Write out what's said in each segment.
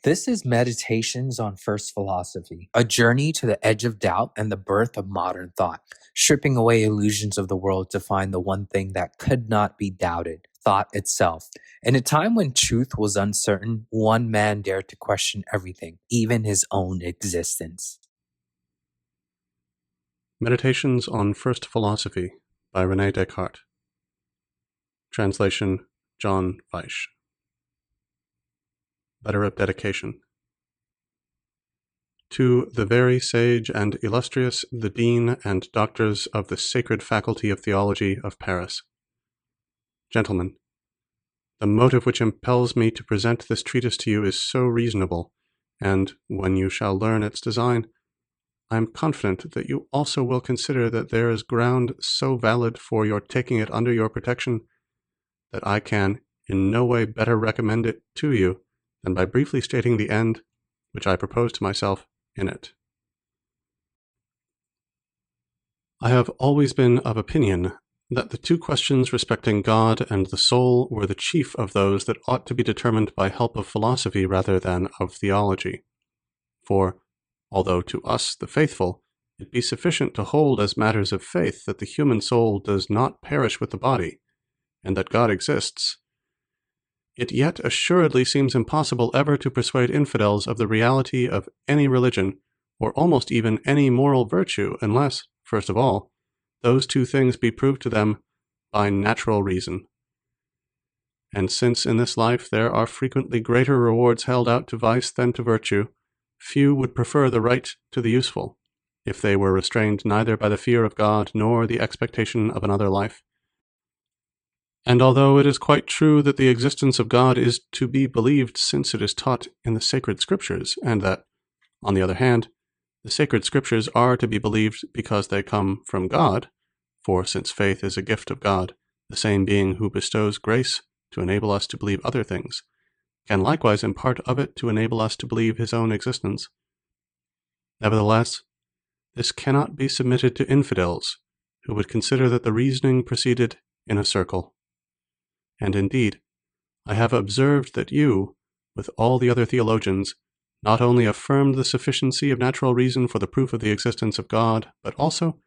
This is Meditations on First Philosophy, a journey to the edge of doubt and the birth of modern thought, stripping away illusions of the world to find the one thing that could not be doubted, thought itself. In a time when truth was uncertain, one man dared to question everything, even his own existence. Meditations on First Philosophy by René Descartes. Translation John Weish. Letter of Dedication. To the very sage and illustrious, the Dean and Doctors of the Sacred Faculty of Theology of Paris. Gentlemen, the motive which impels me to present this treatise to you is so reasonable, and, when you shall learn its design, I am confident that you also will consider that there is ground so valid for your taking it under your protection, that I can in no way better recommend it to you than by briefly stating the end which I propose to myself in it. I have always been of opinion that the two questions respecting God and the soul were the chief of those that ought to be determined by help of philosophy rather than of theology. For, although to us, the faithful, it be sufficient to hold as matters of faith that the human soul does not perish with the body, and that God exists, it yet assuredly seems impossible ever to persuade infidels of the reality of any religion, or almost even any moral virtue, unless, first of all, those two things be proved to them by natural reason. And since in this life there are frequently greater rewards held out to vice than to virtue, few would prefer the right to the useful, if they were restrained neither by the fear of God nor the expectation of another life. And although it is quite true that the existence of God is to be believed since it is taught in the sacred scriptures, and that, on the other hand, the sacred scriptures are to be believed because they come from God, for since faith is a gift of God, the same being who bestows grace to enable us to believe other things, can likewise impart of it to enable us to believe his own existence. Nevertheless, this cannot be submitted to infidels, who would consider that the reasoning proceeded in a circle. And indeed, I have observed that you, with all the other theologians, not only affirmed the sufficiency of natural reason for the proof of the existence of God, but also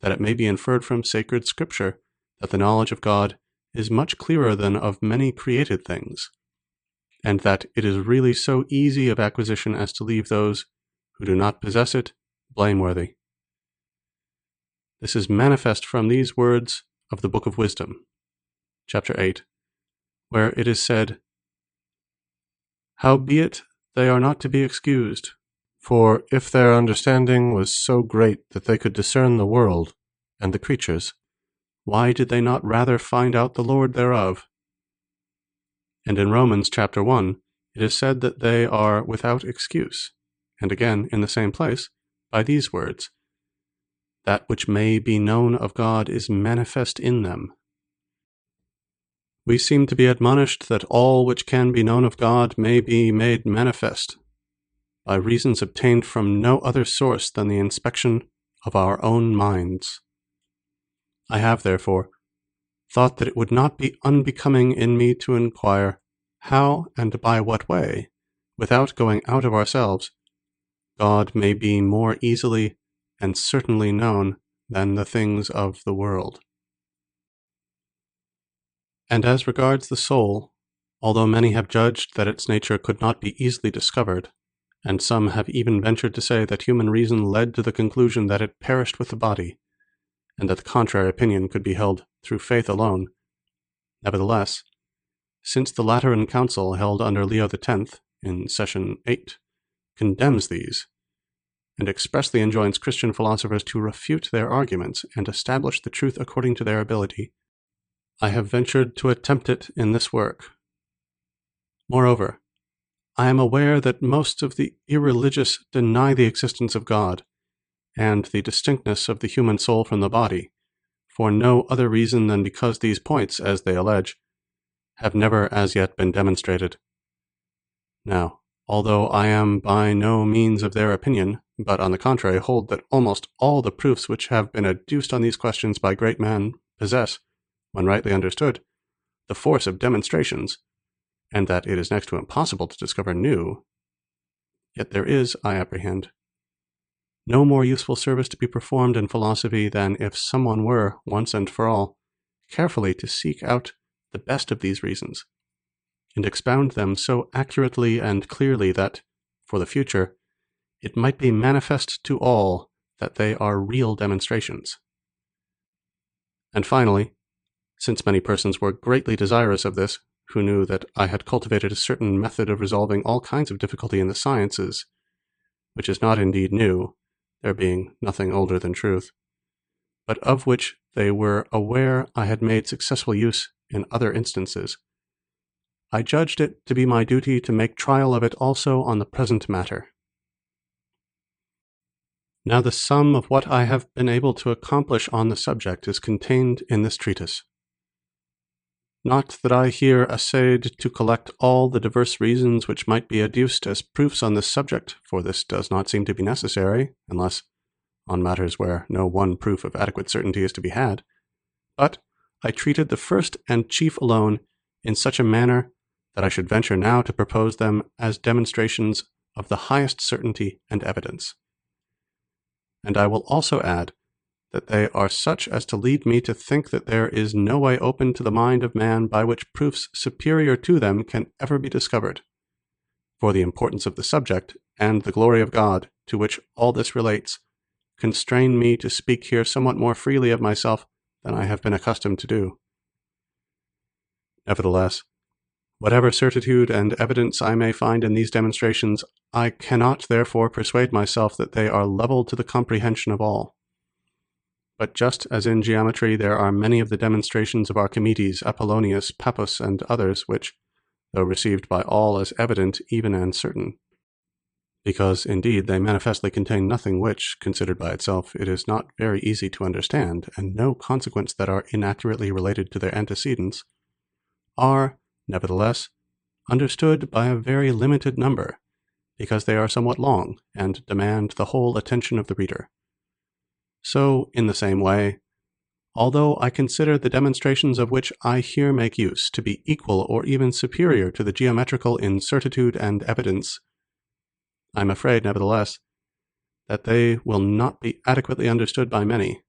that it may be inferred from sacred scripture that the knowledge of God is much clearer than of many created things, and that it is really so easy of acquisition as to leave those who do not possess it blameworthy. This is manifest from these words of the Book of Wisdom, chapter 8, where it is said, "Howbeit they are not to be excused, for if their understanding was so great that they could discern the world and the creatures, why did they not rather find out the Lord thereof?" And in Romans chapter 1, it is said that they are without excuse, and again, in the same place, by these words, "That which may be known of God is manifest in them." We seem to be admonished that all which can be known of God may be made manifest, by reasons obtained from no other source than the inspection of our own minds. I have, therefore, thought that it would not be unbecoming in me to inquire how and by what way, without going out of ourselves, God may be more easily and certainly known than the things of the world. And as regards the soul, although many have judged that its nature could not be easily discovered, and some have even ventured to say that human reason led to the conclusion that it perished with the body, and that the contrary opinion could be held through faith alone, nevertheless, since the Lateran Council held under Leo X in session 8 condemns these, and expressly enjoins Christian philosophers to refute their arguments and establish the truth according to their ability, I have ventured to attempt it in this work. Moreover, I am aware that most of the irreligious deny the existence of God and the distinctness of the human soul from the body, for no other reason than because these points, as they allege, have never as yet been demonstrated. Now, although I am by no means of their opinion, but on the contrary hold that almost all the proofs which have been adduced on these questions by great men possess, when rightly understood, the force of demonstrations, and that it is next to impossible to discover new, Yet there is, I apprehend, no more useful service to be performed in philosophy than if someone were, once and for all, carefully to seek out the best of these reasons, and expound them so accurately and clearly that, for the future, it might be manifest to all that they are real demonstrations. And finally, since many persons were greatly desirous of this, who knew that I had cultivated a certain method of resolving all kinds of difficulty in the sciences, which is not indeed new, there being nothing older than truth, but of which they were aware I had made successful use in other instances, I judged it to be my duty to make trial of it also on the present matter. Now the sum of what I have been able to accomplish on the subject is contained in this treatise. Not that I here essayed to collect all the diverse reasons which might be adduced as proofs on this subject, for this does not seem to be necessary, unless on matters where no one proof of adequate certainty is to be had, but I treated the first and chief alone in such a manner that I should venture now to propose them as demonstrations of the highest certainty and evidence. And I will also add that they are such as to lead me to think that there is no way open to the mind of man by which proofs superior to them can ever be discovered. For the importance of the subject, and the glory of God, to which all this relates, constrain me to speak here somewhat more freely of myself than I have been accustomed to do. Nevertheless, whatever certitude and evidence I may find in these demonstrations, I cannot therefore persuade myself that they are level to the comprehension of all. But just as in geometry there are many of the demonstrations of Archimedes, Apollonius, Pappus, and others which, though received by all as evident, even and certain, because indeed they manifestly contain nothing which, considered by itself, it is not very easy to understand, and no consequence that are inaccurately related to their antecedents, are, nevertheless, understood by a very limited number, because they are somewhat long, and demand the whole attention of the reader. So, in the same way, although I consider the demonstrations of which I here make use to be equal or even superior to the geometrical in certitude and evidence, I am afraid, nevertheless, that they will not be adequately understood by many,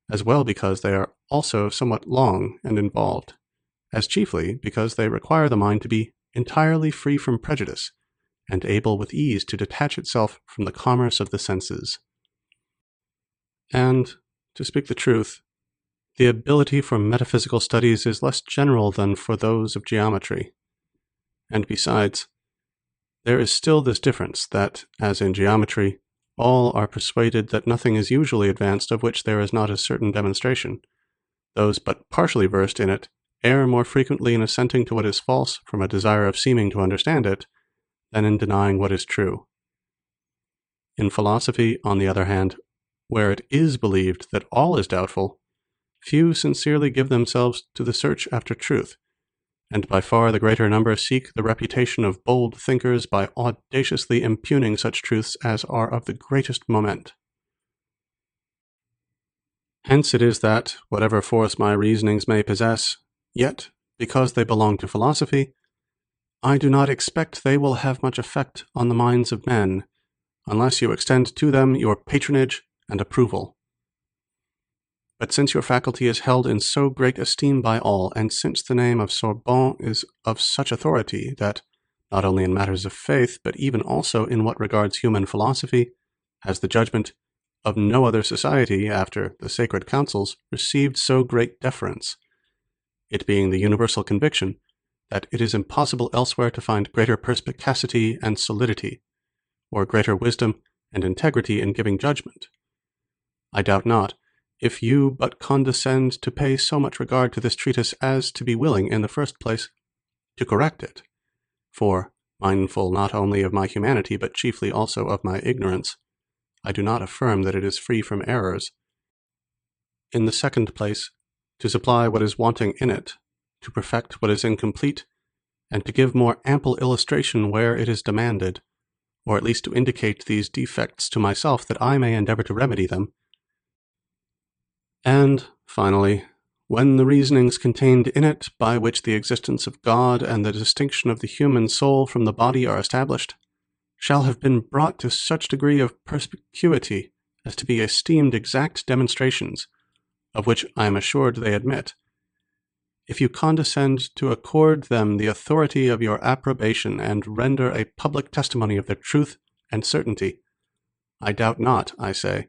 as well because they are also somewhat long and involved, as chiefly because they require the mind to be entirely free from prejudice, and able with ease to detach itself from the commerce of the senses. And, to speak the truth, the ability for metaphysical studies is less general than for those of geometry. And besides, there is still this difference that, as in geometry, all are persuaded that nothing is usually advanced of which there is not a certain demonstration. Those but partially versed in it err more frequently in assenting to what is false from a desire of seeming to understand it, than in denying what is true. In philosophy, on the other hand, where it is believed that all is doubtful, few sincerely give themselves to the search after truth, and by far the greater number seek the reputation of bold thinkers by audaciously impugning such truths as are of the greatest moment. Hence it is that, whatever force my reasonings may possess, yet, because they belong to philosophy, I do not expect they will have much effect on the minds of men, unless you extend to them your patronage and approval. But since your faculty is held in so great esteem by all, and since the name of Sorbonne is of such authority that, not only in matters of faith, but even also in what regards human philosophy, has the judgment of no other society, after the sacred councils, received so great deference, it being the universal conviction that it is impossible elsewhere to find greater perspicacity and solidity, or greater wisdom and integrity in giving judgment, I doubt not, if you but condescend to pay so much regard to this treatise as to be willing, in the first place, to correct it, for, mindful not only of my humanity, but chiefly also of my ignorance, I do not affirm that it is free from errors. In the second place, to supply what is wanting in it, to perfect what is incomplete, and to give more ample illustration where it is demanded, or at least to indicate these defects to myself that I may endeavor to remedy them. And, finally, when the reasonings contained in it by which the existence of God and the distinction of the human soul from the body are established, shall have been brought to such degree of perspicuity as to be esteemed exact demonstrations, of which I am assured they admit, if you condescend to accord them the authority of your approbation and render a public testimony of their truth and certainty, I doubt not, I say,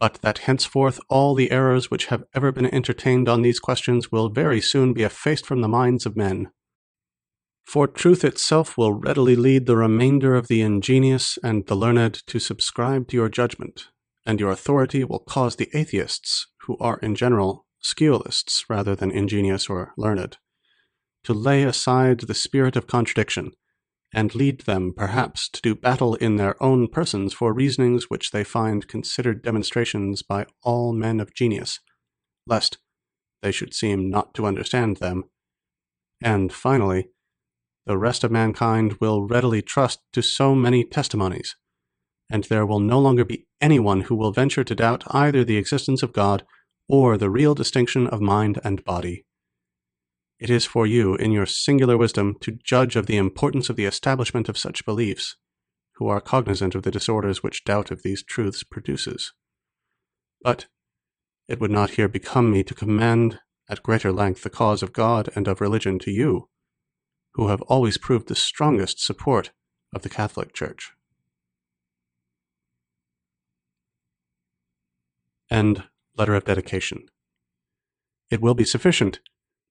but that henceforth all the errors which have ever been entertained on these questions will very soon be effaced from the minds of men. For truth itself will readily lead the remainder of the ingenious and the learned to subscribe to your judgment, and your authority will cause the atheists, who are in general scholiasts rather than ingenious or learned, to lay aside the spirit of contradiction, and lead them perhaps to do battle in their own persons for reasonings which they find considered demonstrations by all men of genius, lest they should seem not to understand them. And finally, the rest of mankind will readily trust to so many testimonies, and there will no longer be anyone who will venture to doubt either the existence of God or the real distinction of mind and body. It is for you, in your singular wisdom, to judge of the importance of the establishment of such beliefs, who are cognizant of the disorders which doubt of these truths produces. But it would not here become me to commend at greater length the cause of God and of religion to you, who have always proved the strongest support of the Catholic Church. End letter of dedication. It will be sufficient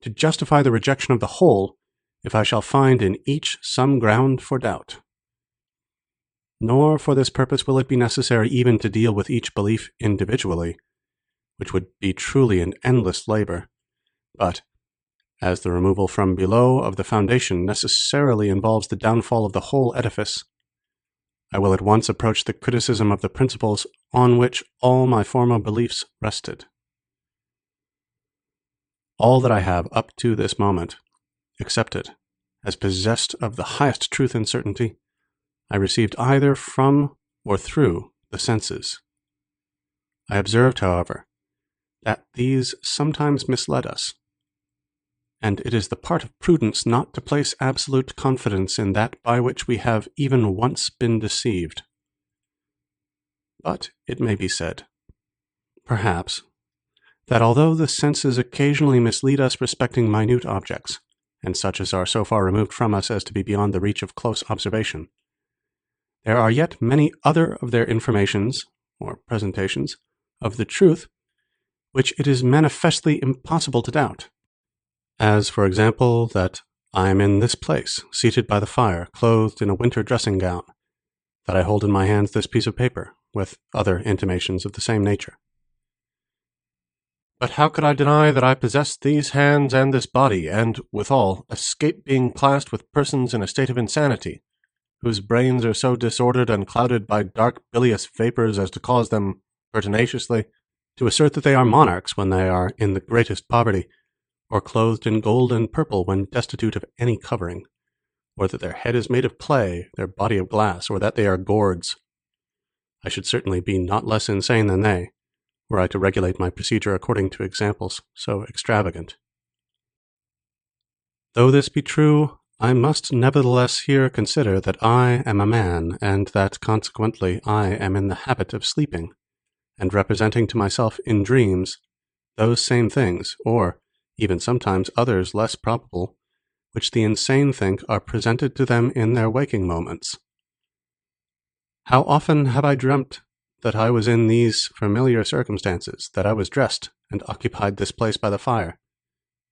to justify the rejection of the whole if I shall find in each some ground for doubt. Nor for this purpose will it be necessary even to deal with each belief individually, which would be truly an endless labor, but as the removal from below of the foundation necessarily involves the downfall of the whole edifice, I will at once approach the criticism of the principles on which all my former beliefs rested. All that I have up to this moment accepted as possessed of the highest truth and certainty, I received either from or through the senses. I observed, however, that these sometimes misled us, and it is the part of prudence not to place absolute confidence in that by which we have even once been deceived. But it may be said, perhaps, that although the senses occasionally mislead us respecting minute objects, and such as are so far removed from us as to be beyond the reach of close observation, there are yet many other of their informations, or presentations, of the truth, which it is manifestly impossible to doubt. As, for example, that I am in this place, seated by the fire, clothed in a winter dressing gown, that I hold in my hands this piece of paper, with other intimations of the same nature. But how could I deny that I possess these hands and this body, and, withal, escape being classed with persons in a state of insanity, whose brains are so disordered and clouded by dark bilious vapours as to cause them, pertinaciously, to assert that they are monarchs when they are in the greatest poverty, or clothed in gold and purple when destitute of any covering, or that their head is made of clay, their body of glass, or that they are gourds. I should certainly be not less insane than they, were I to regulate my procedure according to examples so extravagant. Though this be true, I must nevertheless here consider that I am a man, and that consequently I am in the habit of sleeping, and representing to myself in dreams those same things, or even sometimes others less probable, which the insane think are presented to them in their waking moments. How often have I dreamt that I was in these familiar circumstances, that I was dressed and occupied this place by the fire,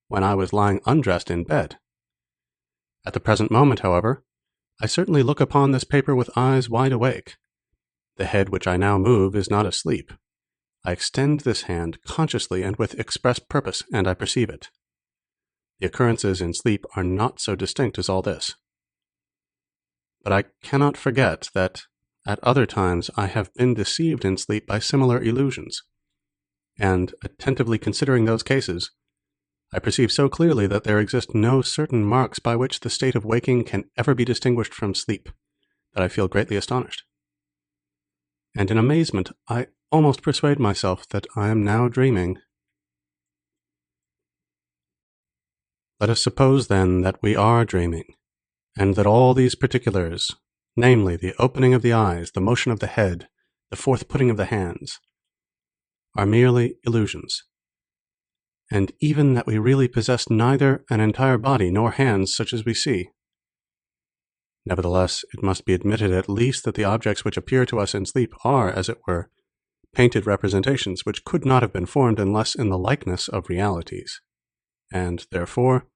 when I was lying undressed in bed. At the present moment, however, I certainly look upon this paper with eyes wide awake. The head which I now move is not asleep. I extend this hand consciously and with express purpose, and I perceive it. The occurrences in sleep are not so distinct as all this. But I cannot forget that at other times I have been deceived in sleep by similar illusions, and, attentively considering those cases, I perceive so clearly that there exist no certain marks by which the state of waking can ever be distinguished from sleep, that I feel greatly astonished. And in amazement I almost persuade myself that I am now dreaming. Let us suppose, then, that we are dreaming, and that all these particulars, namely the opening of the eyes, the motion of the head, the forth putting of the hands, are merely illusions, and even that we really possess neither an entire body nor hands such as we see. Nevertheless, it must be admitted at least that the objects which appear to us in sleep are, as it were, painted representations which could not have been formed unless in the likeness of realities, and, therefore,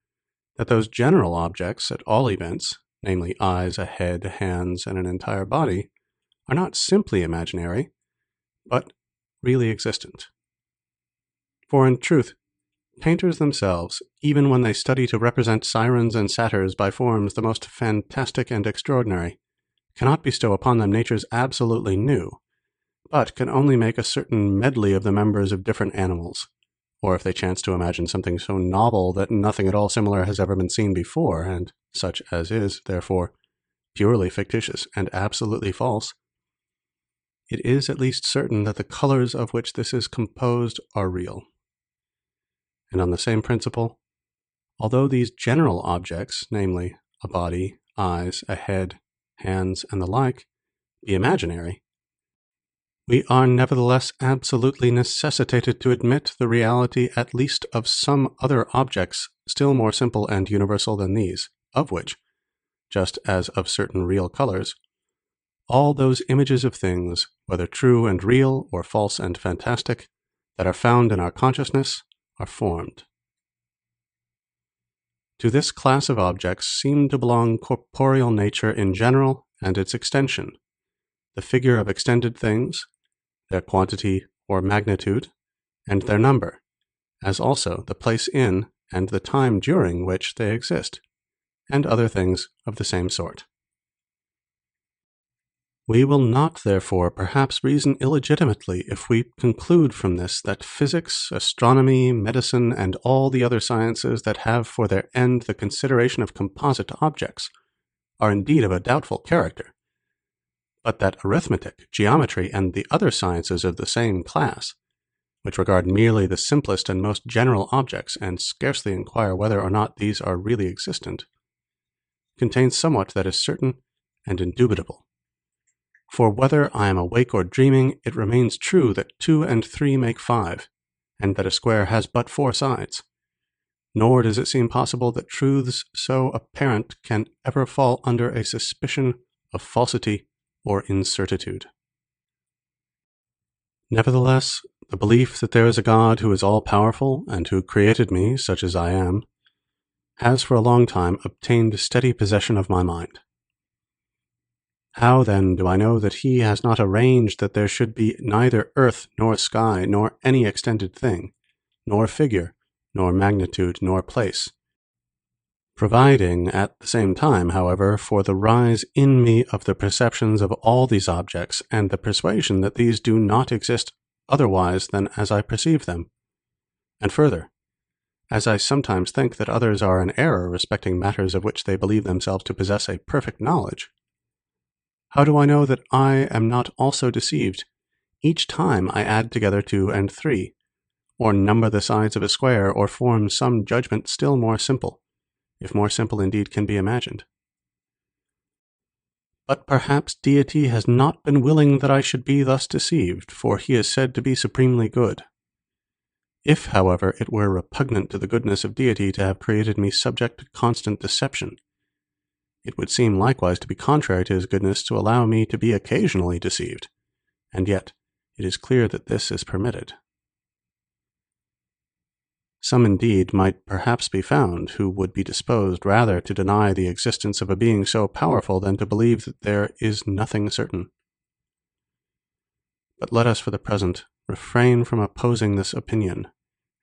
that those general objects, at all events, namely eyes, a head, hands, and an entire body, are not simply imaginary, but really existent. For in truth, painters themselves, even when they study to represent sirens and satyrs by forms the most fantastic and extraordinary, cannot bestow upon them natures absolutely new, but can only make a certain medley of the members of different animals, or if they chance to imagine something so novel that nothing at all similar has ever been seen before, and such as is, therefore, purely fictitious and absolutely false, it is at least certain that the colors of which this is composed are real. And on the same principle, although these general objects, namely a body, eyes, a head, hands, and the like, be imaginary, we are nevertheless absolutely necessitated to admit the reality at least of some other objects still more simple and universal than these, of which, just as of certain real colors, all those images of things, whether true and real or false and fantastic, that are found in our consciousness, are formed. To this class of objects seem to belong corporeal nature in general and its extension, the figure of extended things, their quantity or magnitude, and their number, as also the place in and the time during which they exist, and other things of the same sort. We will not, therefore, perhaps reason illegitimately if we conclude from this that physics, astronomy, medicine, and all the other sciences that have for their end the consideration of composite objects are indeed of a doubtful character, but that arithmetic, geometry, and the other sciences of the same class, which regard merely the simplest and most general objects and scarcely inquire whether or not these are really existent, contain somewhat that is certain and indubitable. For whether I am awake or dreaming, it remains true that 2 and 3 make 5, and that a square has but 4 sides. Nor does it seem possible that truths so apparent can ever fall under a suspicion of falsity or incertitude. Nevertheless, the belief that there is a God who is all-powerful and who created me, such as I am, has for a long time obtained steady possession of my mind. How then do I know that he has not arranged that there should be neither earth nor sky nor any extended thing, nor figure, nor magnitude, nor place, providing at the same time, however, for the rise in me of the perceptions of all these objects and the persuasion that these do not exist otherwise than as I perceive them? And further, as I sometimes think that others are in error respecting matters of which they believe themselves to possess a perfect knowledge, how do I know that I am not also deceived each time I add together 2 and 3, or number the sides of a square, or form some judgment still more simple, if more simple indeed can be imagined? But perhaps Deity has not been willing that I should be thus deceived, for he is said to be supremely good. If, however, it were repugnant to the goodness of Deity to have created me subject to constant deception, it would seem likewise to be contrary to his goodness to allow me to be occasionally deceived, and yet it is clear that this is permitted. Some indeed might perhaps be found who would be disposed rather to deny the existence of a being so powerful than to believe that there is nothing certain. But let us for the present refrain from opposing this opinion,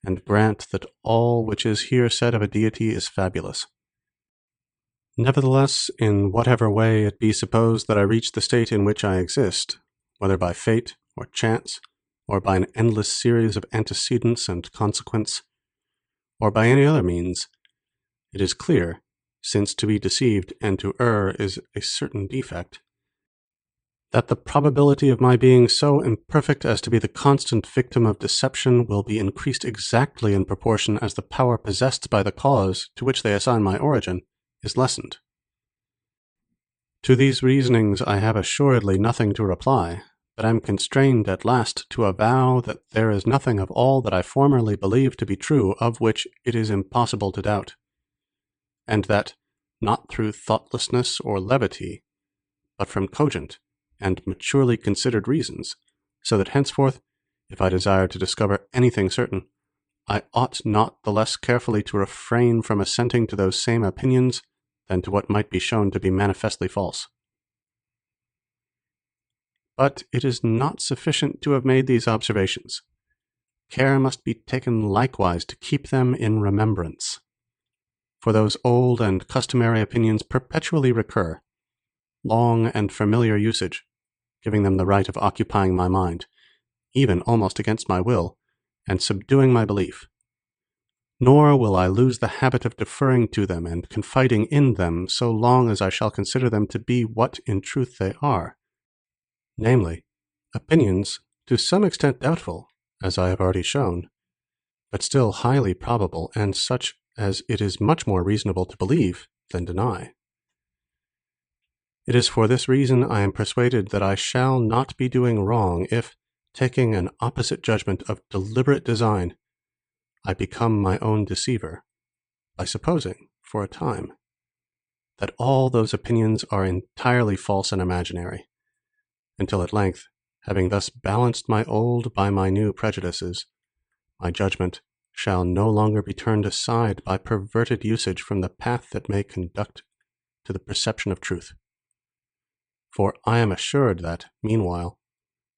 and grant that all which is here said of a deity is fabulous. Nevertheless, in whatever way it be supposed that I reach the state in which I exist, whether by fate or chance, or by an endless series of antecedents and consequents, or by any other means, it is clear, since to be deceived and to err is a certain defect, that the probability of my being so imperfect as to be the constant victim of deception will be increased exactly in proportion as the power possessed by the cause to which they assign my origin is lessened. To these reasonings I have assuredly nothing to reply, but am constrained at last to avow that there is nothing of all that I formerly believed to be true of which it is impossible to doubt, and that, not through thoughtlessness or levity, but from cogent and maturely considered reasons, so that henceforth, if I desire to discover anything certain, I ought not the less carefully to refrain from assenting to those same opinions than to what might be shown to be manifestly false. But it is not sufficient to have made these observations. Care must be taken likewise to keep them in remembrance. For those old and customary opinions perpetually recur, long and familiar usage, giving them the right of occupying my mind, even almost against my will, and subduing my belief. Nor will I lose the habit of deferring to them and confiding in them so long as I shall consider them to be what in truth they are, namely, opinions to some extent doubtful, as I have already shown, but still highly probable, and such as it is much more reasonable to believe than deny. It is for this reason I am persuaded that I shall not be doing wrong if, taking an opposite judgment of deliberate design, I become my own deceiver, by supposing, for a time, that all those opinions are entirely false and imaginary, until at length, having thus balanced my old by my new prejudices, my judgment shall no longer be turned aside by perverted usage from the path that may conduct to the perception of truth. For I am assured that, meanwhile,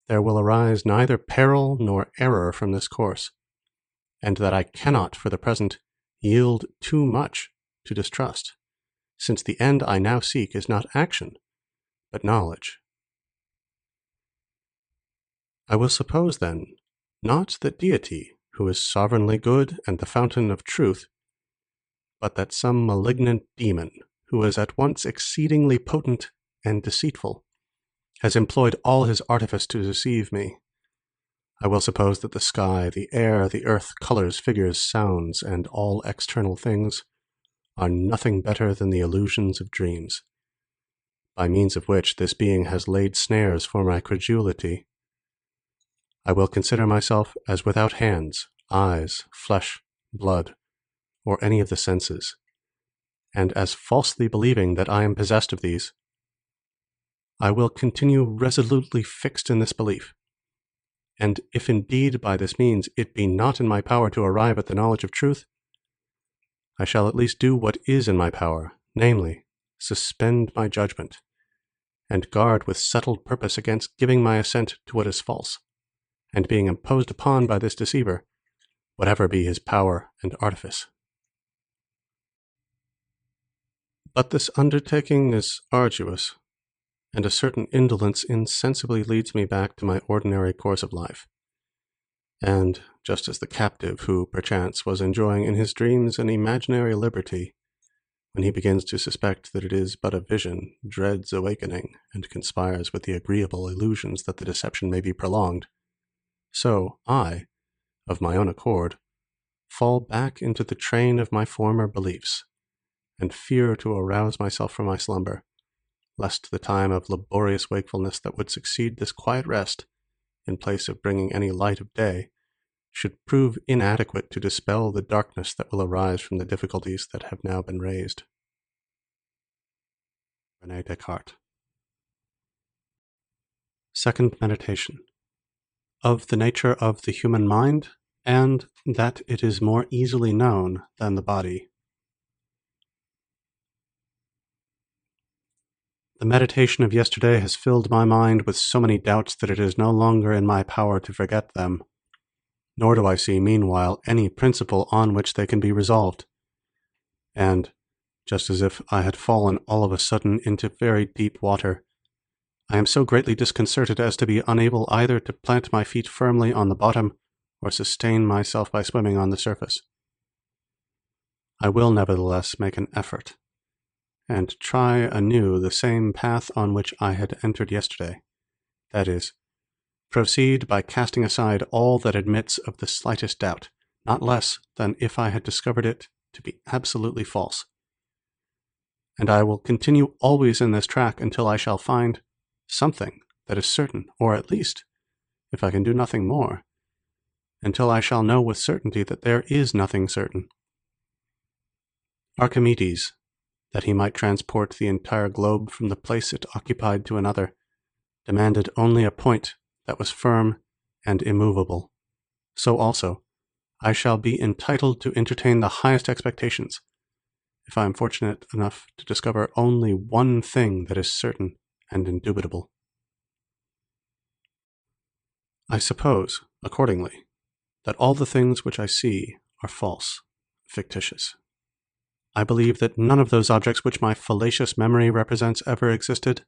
there will arise neither peril nor error from this course, and that I cannot, for the present, yield too much to distrust, since the end I now seek is not action, but knowledge. I will suppose, then, not that Deity, who is sovereignly good and the fountain of truth, but that some malignant demon, who is at once exceedingly potent and deceitful, has employed all his artifice to deceive me. I will suppose that the sky, the air, the earth, colors, figures, sounds, and all external things are nothing better than the illusions of dreams, by means of which this being has laid snares for my credulity. I will consider myself as without hands, eyes, flesh, blood, or any of the senses, and as falsely believing that I am possessed of these. I will continue resolutely fixed in this belief, and if indeed by this means it be not in my power to arrive at the knowledge of truth, I shall at least do what is in my power, namely, suspend my judgment, and guard with settled purpose against giving my assent to what is false, and being imposed upon by this deceiver, whatever be his power and artifice. But this undertaking is arduous, and a certain indolence insensibly leads me back to my ordinary course of life. And, just as the captive who, perchance, was enjoying in his dreams an imaginary liberty, when he begins to suspect that it is but a vision, dreads awakening, and conspires with the agreeable illusions that the deception may be prolonged, so I, of my own accord, fall back into the train of my former beliefs, and fear to arouse myself from my slumber, lest the time of laborious wakefulness that would succeed this quiet rest, in place of bringing any light of day, should prove inadequate to dispel the darkness that will arise from the difficulties that have now been raised. René Descartes. Second meditation. Of the nature of the human mind, and that it is more easily known than the body. The meditation of yesterday has filled my mind with so many doubts that it is no longer in my power to forget them, nor do I see meanwhile any principle on which they can be resolved. And, just as if I had fallen all of a sudden into very deep water, I am so greatly disconcerted as to be unable either to plant my feet firmly on the bottom or sustain myself by swimming on the surface. I will nevertheless make an effort, and try anew the same path on which I had entered yesterday, that is, proceed by casting aside all that admits of the slightest doubt, not less than if I had discovered it to be absolutely false. and I will continue always in this track until I shall find something that is certain, or at least, if I can do nothing more, until I shall know with certainty that there is nothing certain. Archimedes, that he might transport the entire globe from the place it occupied to another, demanded only a point that was firm and immovable. So also, I shall be entitled to entertain the highest expectations, if I am fortunate enough to discover only one thing that is certain and indubitable. I suppose, accordingly, that all the things which I see are false, fictitious. I believe that none of those objects which my fallacious memory represents ever existed.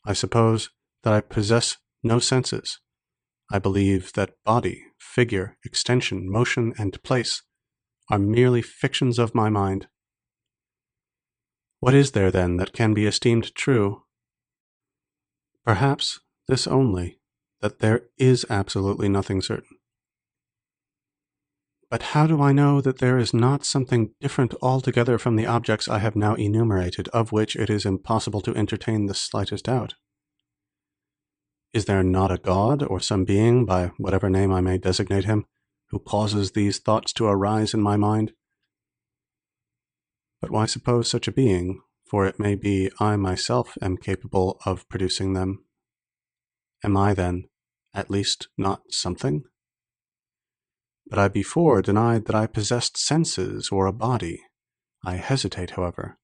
I suppose that I possess no senses. I believe that body, figure, extension, motion, and place are merely fictions of my mind. What is there, then, that can be esteemed true? Perhaps this only, that there is absolutely nothing certain. But how do I know that there is not something different altogether from the objects I have now enumerated, of which it is impossible to entertain the slightest doubt? Is there not a God, or some being, by whatever name I may designate him, who causes these thoughts to arise in my mind? But why suppose such a being, for it may be I myself am capable of producing them? Am I, then, at least not something? But I before denied that I possessed senses or a body. I hesitate, however,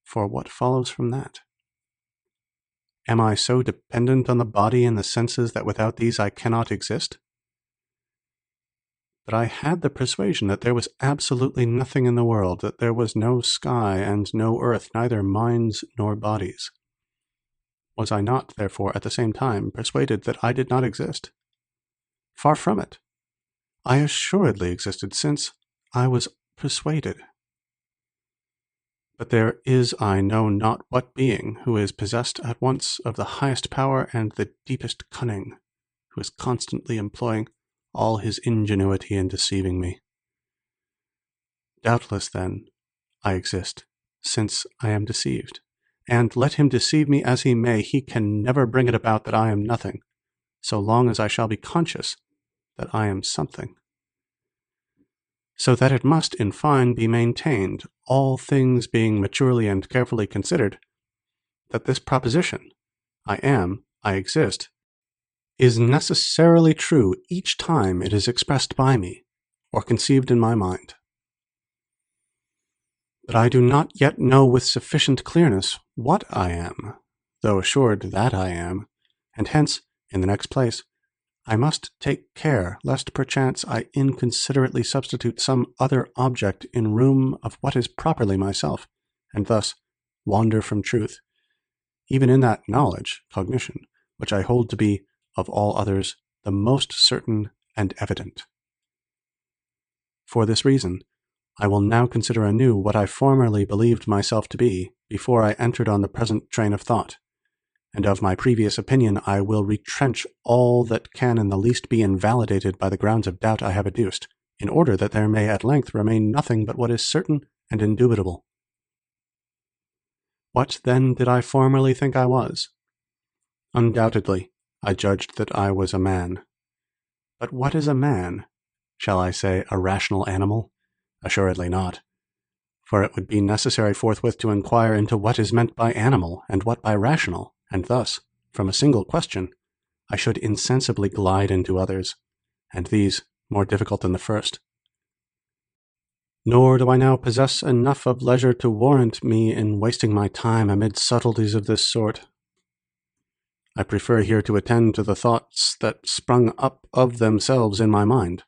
for what follows from that? Am I so dependent on the body and the senses that without these I cannot exist? But I had the persuasion that there was absolutely nothing in the world, that there was no sky and no earth, neither minds nor bodies. Was I not, therefore, at the same time persuaded that I did not exist? Far from it. I assuredly existed, since I was persuaded. But there is I know not what being who is possessed at once of the highest power and the deepest cunning, who is constantly employing all his ingenuity in deceiving me. Doubtless, then, I exist, since I am deceived, and let him deceive me as he may, he can never bring it about that I am nothing, so long as I shall be conscious that I am something. So that it must, in fine, be maintained, all things being maturely and carefully considered, that this proposition, I am, I exist, is necessarily true each time it is expressed by me, or conceived in my mind. But I do not yet know with sufficient clearness what I am, though assured that I am, and hence, in the next place, I must take care lest perchance I inconsiderately substitute some other object in room of what is properly myself, and thus wander from truth, even in that knowledge, cognition, which I hold to be, of all others, the most certain and evident. For this reason, I will now consider anew what I formerly believed myself to be before I entered on the present train of thought, and of my previous opinion I will retrench all that can in the least be invalidated by the grounds of doubt I have adduced, in order that there may at length remain nothing but what is certain and indubitable. What then did I formerly think I was? Undoubtedly, I judged that I was a man. But what is a man? Shall I say a rational animal? Assuredly not. For it would be necessary forthwith to inquire into what is meant by animal and what by rational, and thus, from a single question, I should insensibly glide into others, and these more difficult than the first. Nor do I now possess enough of leisure to warrant me in wasting my time amid subtleties of this sort. I prefer here to attend to the thoughts that sprung up of themselves in my mind,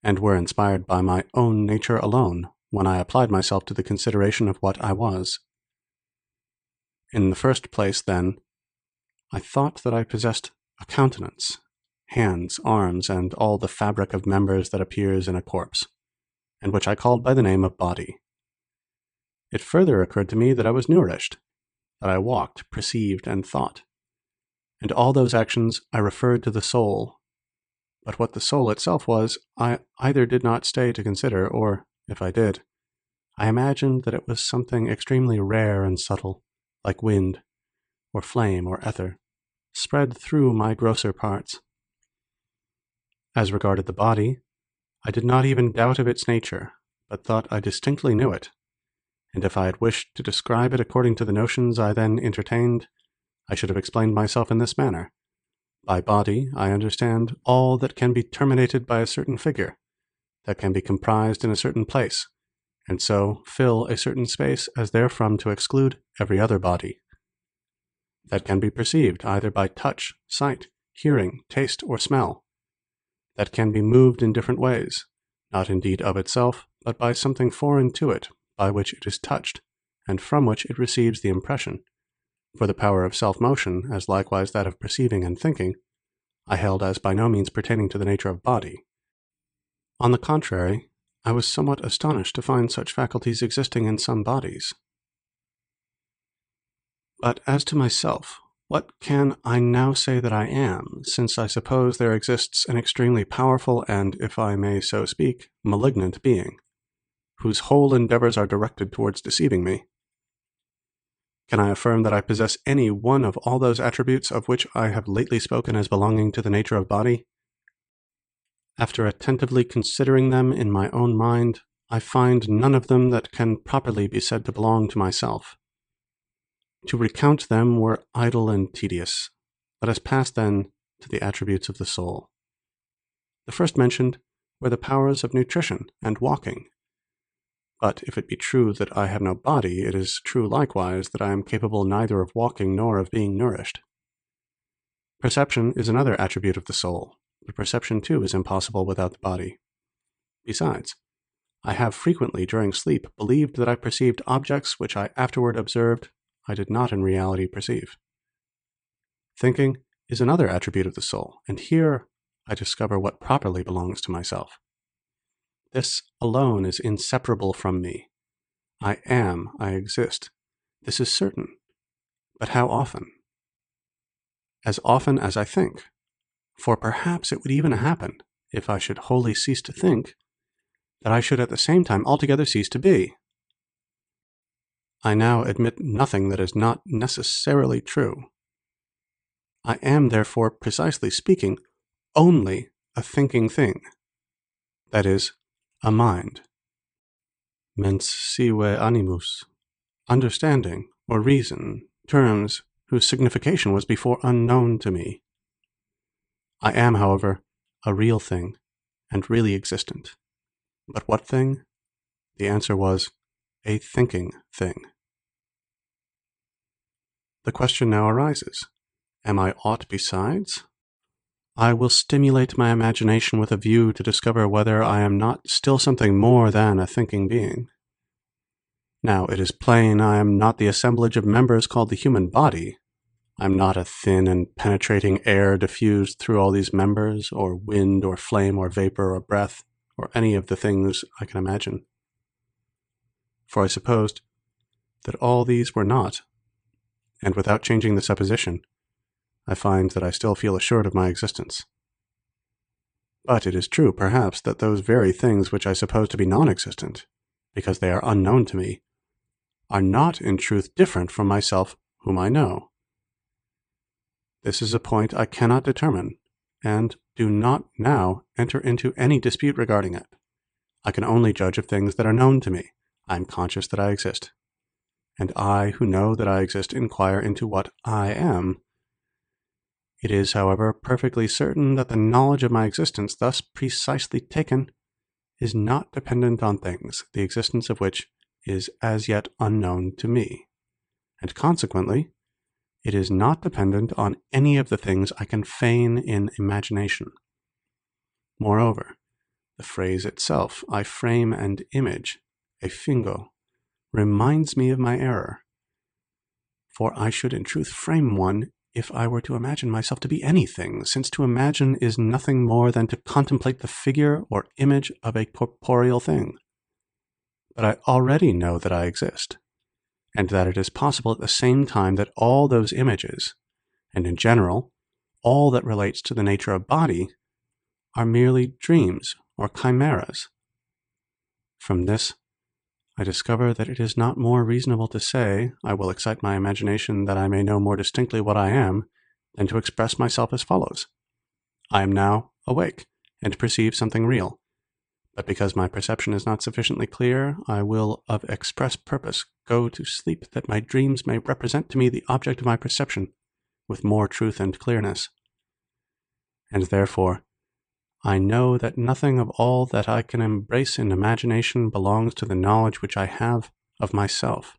and were inspired by my own nature alone when I applied myself to the consideration of what I was. In the first place, then, I thought that I possessed a countenance, hands, arms, and all the fabric of members that appears in a corpse, and which I called by the name of body. It further occurred to me that I was nourished, that I walked, perceived, and thought, and all those actions I referred to the soul. But what the soul itself was, I either did not stay to consider, or, if I did, I imagined that it was something extremely rare and subtle, like wind, or flame, or ether, spread through my grosser parts. As regarded the body, I did not even doubt of its nature, but thought I distinctly knew it, and if I had wished to describe it according to the notions I then entertained, I should have explained myself in this manner. By body, I understand all that can be terminated by a certain figure, that can be comprised in a certain place, and so fill a certain space as therefrom to exclude every other body. That can be perceived either by touch, sight, hearing, taste, or smell. That can be moved in different ways, not indeed of itself, but by something foreign to it, by which it is touched, and from which it receives the impression. For the power of self-motion, as likewise that of perceiving and thinking, I held as by no means pertaining to the nature of body. On the contrary, I was somewhat astonished to find such faculties existing in some bodies. But as to myself, what can I now say that I am, since I suppose there exists an extremely powerful and, if I may so speak, malignant being, whose whole endeavors are directed towards deceiving me? Can I affirm that I possess any one of all those attributes of which I have lately spoken as belonging to the nature of body? After attentively considering them in my own mind, I find none of them that can properly be said to belong to myself. To recount them were idle and tedious. Let us pass then to the attributes of the soul. The first mentioned were the powers of nutrition and walking. But if it be true that I have no body, it is true likewise that I am capable neither of walking nor of being nourished. Perception is another attribute of the soul, but perception too is impossible without the body. Besides, I have frequently during sleep believed that I perceived objects which I afterward observed I did not in reality perceive. Thinking is another attribute of the soul, and here I discover what properly belongs to myself. This alone is inseparable from me. I am, I exist. This is certain. But how often? As often as I think. For perhaps it would even happen, if I should wholly cease to think, that I should at the same time altogether cease to be. I now admit nothing that is not necessarily true. I am therefore, precisely speaking, only a thinking thing. That is, a mind. Mens sive animus. Understanding, or reason, terms whose signification was before unknown to me. I am, however, a real thing, and really existent. But what thing? The answer was, a thinking thing. The question now arises, am I aught besides? I will stimulate my imagination with a view to discover whether I am not still something more than a thinking being. Now, it is plain I am not the assemblage of members called the human body. I am not a thin and penetrating air diffused through all these members, or wind, or flame, or vapor, or breath, or any of the things I can imagine. For I supposed that all these were not, and without changing the supposition, I find that I still feel assured of my existence. But it is true, perhaps, that those very things which I suppose to be non-existent, because they are unknown to me, are not in truth different from myself whom I know. This is a point I cannot determine, and do not now enter into any dispute regarding it. I can only judge of things that are known to me. I am conscious that I exist. And I, who know that I exist, inquire into what I am. It is, however, perfectly certain that the knowledge of my existence, thus precisely taken, is not dependent on things, the existence of which is as yet unknown to me, and consequently, it is not dependent on any of the things I can feign in imagination. Moreover, the phrase itself, I frame and image, fingo, reminds me of my error. For I should in truth frame one if I were to imagine myself to be anything, since to imagine is nothing more than to contemplate the figure or image of a corporeal thing. But I already know that I exist, and that it is possible at the same time that all those images, and in general, all that relates to the nature of body, are merely dreams or chimeras. From this, I discover that it is not more reasonable to say, I will excite my imagination that I may know more distinctly what I am, than to express myself as follows. I am now awake, and perceive something real. But because my perception is not sufficiently clear, I will of express purpose go to sleep that my dreams may represent to me the object of my perception with more truth and clearness. And therefore, I know that nothing of all that I can embrace in imagination belongs to the knowledge which I have of myself,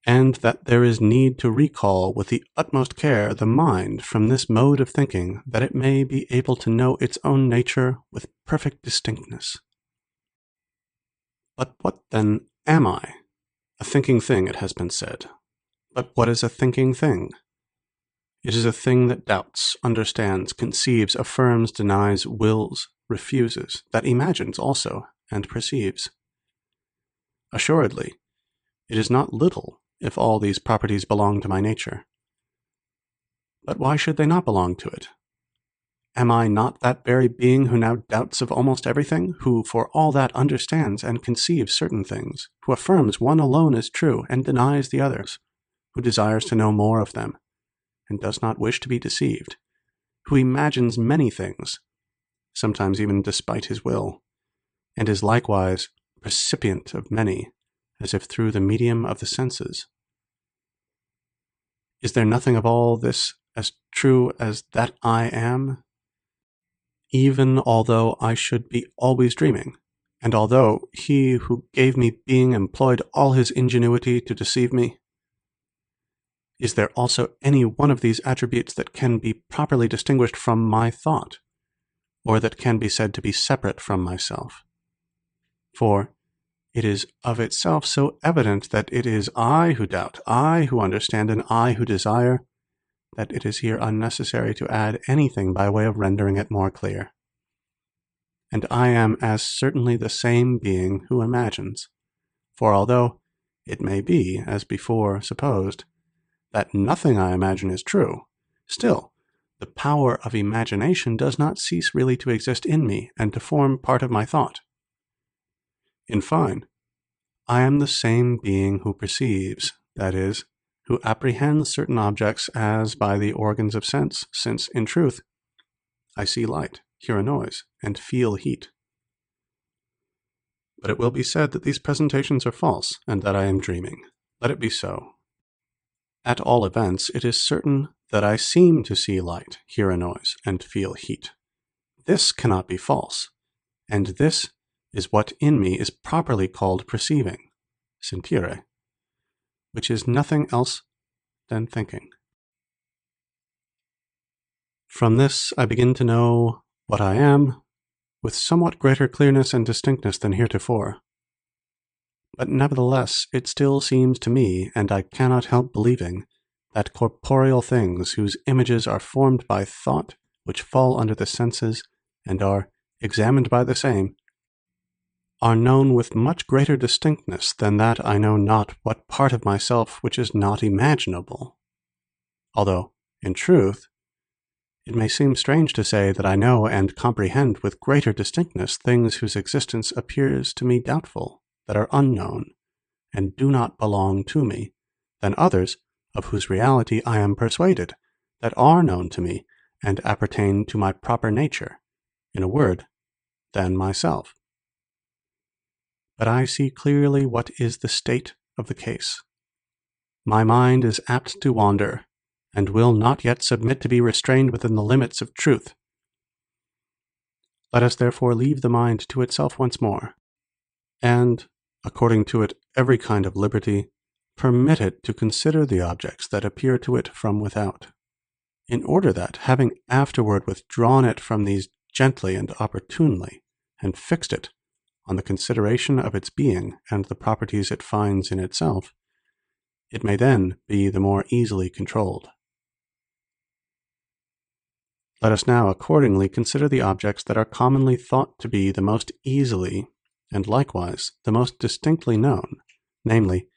and that there is need to recall with the utmost care the mind from this mode of thinking, that it may be able to know its own nature with perfect distinctness. But what then am I? A thinking thing, it has been said. But what is a thinking thing? It is a thing that doubts, understands, conceives, affirms, denies, wills, refuses, that imagines also, and perceives. Assuredly, it is not little if all these properties belong to my nature. But why should they not belong to it? Am I not that very being who now doubts of almost everything, who for all that understands and conceives certain things, who affirms one alone is true and denies the others, who desires to know more of them, and does not wish to be deceived, who imagines many things, sometimes even despite his will, and is likewise recipient of many, as if through the medium of the senses? Is there nothing of all this as true as that I am, even although I should be always dreaming, and although he who gave me being employed all his ingenuity to deceive me? Is there also any one of these attributes that can be properly distinguished from my thought, or that can be said to be separate from myself? For it is of itself so evident that it is I who doubt, I who understand, and I who desire, that it is here unnecessary to add anything by way of rendering it more clear. And I am as certainly the same being who imagines, for although it may be, as before supposed, that nothing I imagine is true, still the power of imagination does not cease really to exist in me and to form part of my thought. In fine, I am the same being who perceives, that is, who apprehends certain objects as by the organs of sense, since, in truth, I see light, hear a noise, and feel heat. But it will be said that these presentations are false, and that I am dreaming. Let it be so. At all events, it is certain that I seem to see light, hear a noise, and feel heat. This cannot be false, and this is what in me is properly called perceiving, sentire, which is nothing else than thinking. From this I begin to know what I am with somewhat greater clearness and distinctness than heretofore. But nevertheless it still seems to me, and I cannot help believing, that corporeal things whose images are formed by thought, which fall under the senses, and are examined by the same, are known with much greater distinctness than that I know not what part of myself which is not imaginable. Although, in truth, it may seem strange to say that I know and comprehend with greater distinctness things whose existence appears to me doubtful, that are unknown, and do not belong to me, than others, of whose reality I am persuaded, that are known to me, and appertain to my proper nature, in a word, than myself. But I see clearly what is the state of the case. My mind is apt to wander, and will not yet submit to be restrained within the limits of truth. Let us therefore leave the mind to itself once more, and, according to it every kind of liberty, permit it to consider the objects that appear to it from without, in order that, having afterward withdrawn it from these gently and opportunely, and fixed it on the consideration of its being and the properties it finds in itself, it may then be the more easily controlled. Let us now accordingly consider the objects that are commonly thought to be the most easily, and likewise the most distinctly known, namely,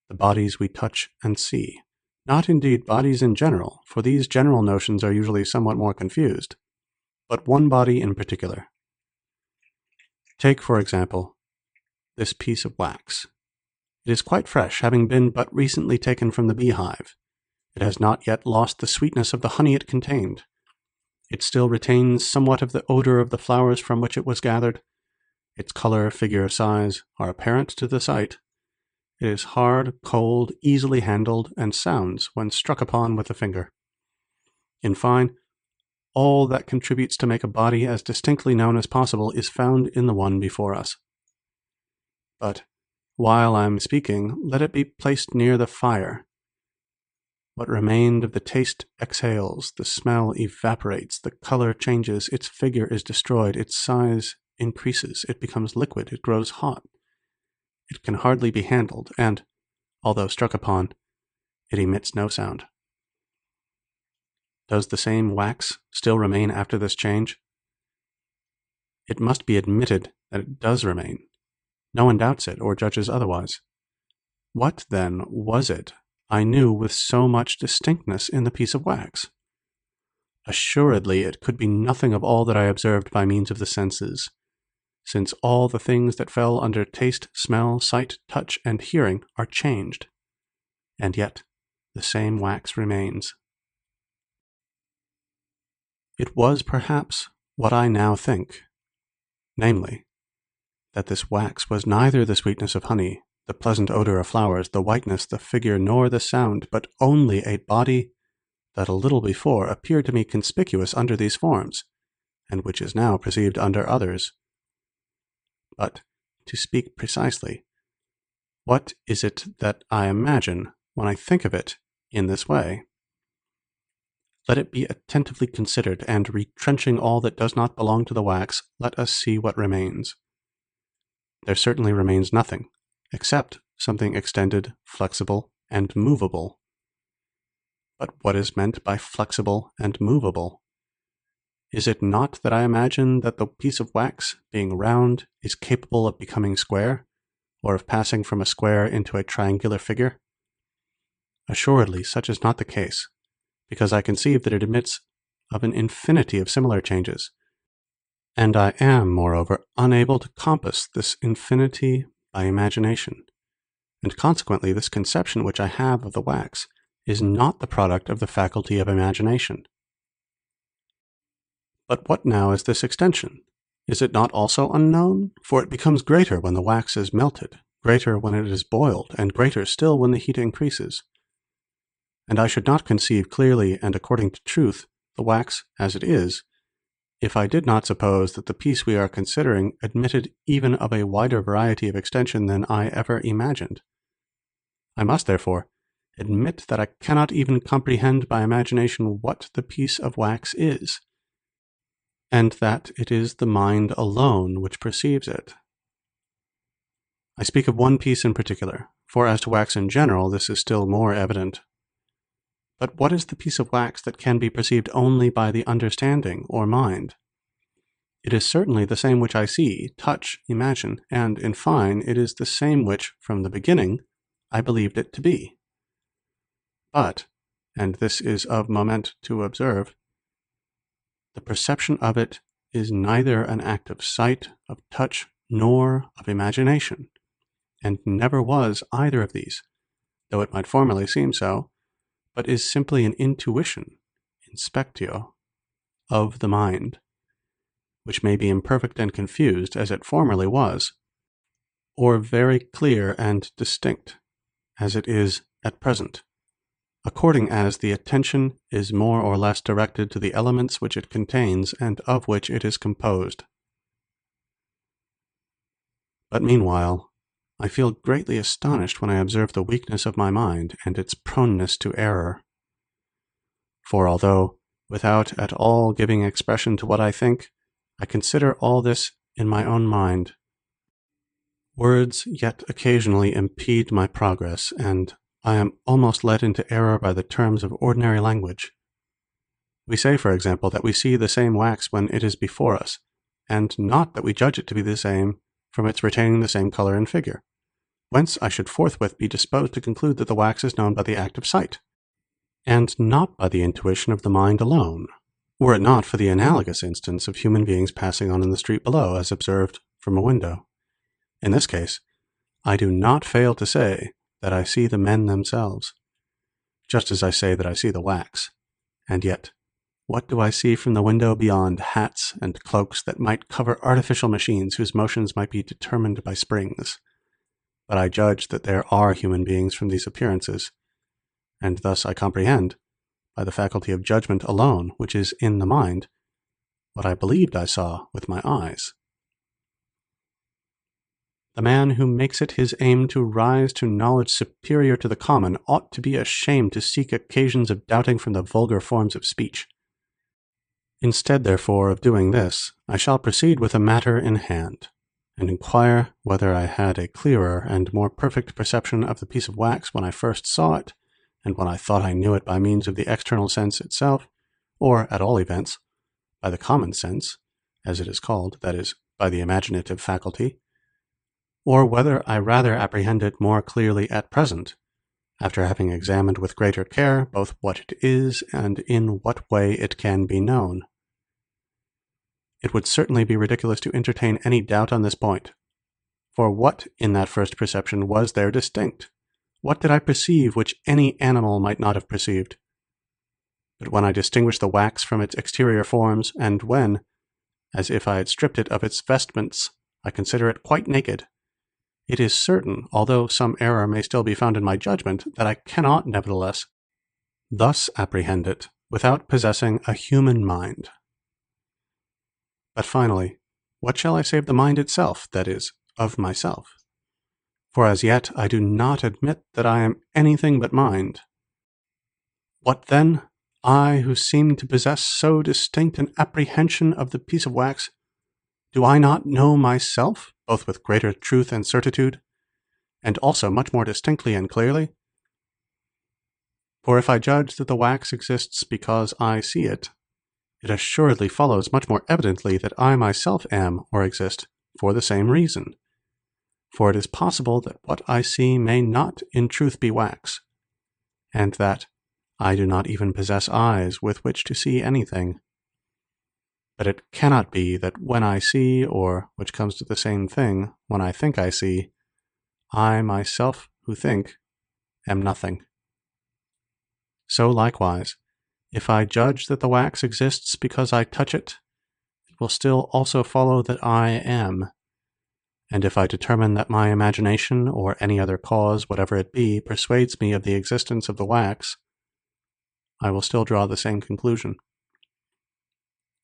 the bodies we touch and see. Not indeed bodies in general, for these general notions are usually somewhat more confused, but one body in particular. Take, for example, this piece of wax. It is quite fresh, having been but recently taken from the beehive. It has not yet lost the sweetness of the honey it contained. It still retains somewhat of the odor of the flowers from which it was gathered. Its color, figure, size are apparent to the sight. It is hard, cold, easily handled, and sounds when struck upon with the finger. In fine, all that contributes to make a body as distinctly known as possible is found in the one before us. But while I am speaking, let it be placed near the fire. What remained of the taste exhales, the smell evaporates, the color changes, its figure is destroyed, its size increases, it becomes liquid, it grows hot. It can hardly be handled, and, although struck upon, it emits no sound. Does the same wax still remain after this change? It must be admitted that it does remain. No one doubts it or judges otherwise. What, then, was it I knew with so much distinctness in the piece of wax? Assuredly, it could be nothing of all that I observed by means of the senses, since all the things that fell under taste, smell, sight, touch, and hearing are changed, and yet the same wax remains. It was perhaps what I now think, namely, that this wax was neither the sweetness of honey, the pleasant odor of flowers, the whiteness, the figure, nor the sound, but only a body that a little before appeared to me conspicuous under these forms, and which is now perceived under others. But, to speak precisely, what is it that I imagine when I think of it in this way? Let it be attentively considered, and retrenching all that does not belong to the wax, let us see what remains. There certainly remains nothing, except something extended, flexible, and movable. But what is meant by flexible and movable? Is it not that I imagine that the piece of wax, being round, is capable of becoming square, or of passing from a square into a triangular figure? Assuredly, such is not the case, because I conceive that it admits of an infinity of similar changes, and I am, moreover, unable to compass this infinity by imagination, and consequently this conception which I have of the wax is not the product of the faculty of imagination. But what now is this extension? Is it not also unknown? For it becomes greater when the wax is melted, greater when it is boiled, and greater still when the heat increases. And I should not conceive clearly and according to truth the wax as it is, if I did not suppose that the piece we are considering admitted even of a wider variety of extension than I ever imagined. I must, therefore, admit that I cannot even comprehend by imagination what the piece of wax is, and that it is the mind alone which perceives it. I speak of one piece in particular, for as to wax in general this is still more evident. But what is the piece of wax that can be perceived only by the understanding or mind? It is certainly the same which I see, touch, imagine, and, in fine, it is the same which, from the beginning, I believed it to be. But, and this is of moment to observe, the perception of it is neither an act of sight, of touch, nor of imagination, and never was either of these, though it might formerly seem so, but is simply an intuition, inspectio, of the mind, which may be imperfect and confused as it formerly was, or very clear and distinct as it is at present, according as the attention is more or less directed to the elements which it contains and of which it is composed. But meanwhile, I feel greatly astonished when I observe the weakness of my mind and its proneness to error. For although, without at all giving expression to what I think, I consider all this in my own mind, words yet occasionally impede my progress, and I am almost led into error by the terms of ordinary language. We say, for example, that we see the same wax when it is before us, and not that we judge it to be the same from its retaining the same color and figure, whence I should forthwith be disposed to conclude that the wax is known by the act of sight, and not by the intuition of the mind alone, were it not for the analogous instance of human beings passing on in the street below, as observed from a window. In this case, I do not fail to say that I see the men themselves, just as I say that I see the wax. And yet, what do I see from the window beyond hats and cloaks that might cover artificial machines whose motions might be determined by springs? But I judge that there are human beings from these appearances, and thus I comprehend, by the faculty of judgment alone, which is in the mind, what I believed I saw with my eyes. The man who makes it his aim to rise to knowledge superior to the common ought to be ashamed to seek occasions of doubting from the vulgar forms of speech. Instead, therefore, of doing this, I shall proceed with the matter in hand, and inquire whether I had a clearer and more perfect perception of the piece of wax when I first saw it, and when I thought I knew it by means of the external sense itself, or, at all events, by the common sense, as it is called, that is, by the imaginative faculty, or whether I rather apprehend it more clearly at present, after having examined with greater care both what it is and in what way it can be known. It would certainly be ridiculous to entertain any doubt on this point. For what in that first perception was there distinct? What did I perceive which any animal might not have perceived? But when I distinguish the wax from its exterior forms, and when, as if I had stripped it of its vestments, I consider it quite naked, it is certain, although some error may still be found in my judgment, that I cannot, nevertheless, thus apprehend it without possessing a human mind. But finally, what shall I say of the mind itself, that is, of myself? For as yet I do not admit that I am anything but mind. What then, I who seem to possess so distinct an apprehension of the piece of wax, do I not know myself, both with greater truth and certitude, and also much more distinctly and clearly? For if I judge that the wax exists because I see it, it assuredly follows much more evidently that I myself am or exist for the same reason. For it is possible that what I see may not in truth be wax, and that I do not even possess eyes with which to see anything. But it cannot be that when I see, or, which comes to the same thing, when I think I see, I myself who think am nothing. So likewise, if I judge that the wax exists because I touch it, it will still also follow that I am. And if I determine that my imagination, or any other cause, whatever it be, persuades me of the existence of the wax, I will still draw the same conclusion.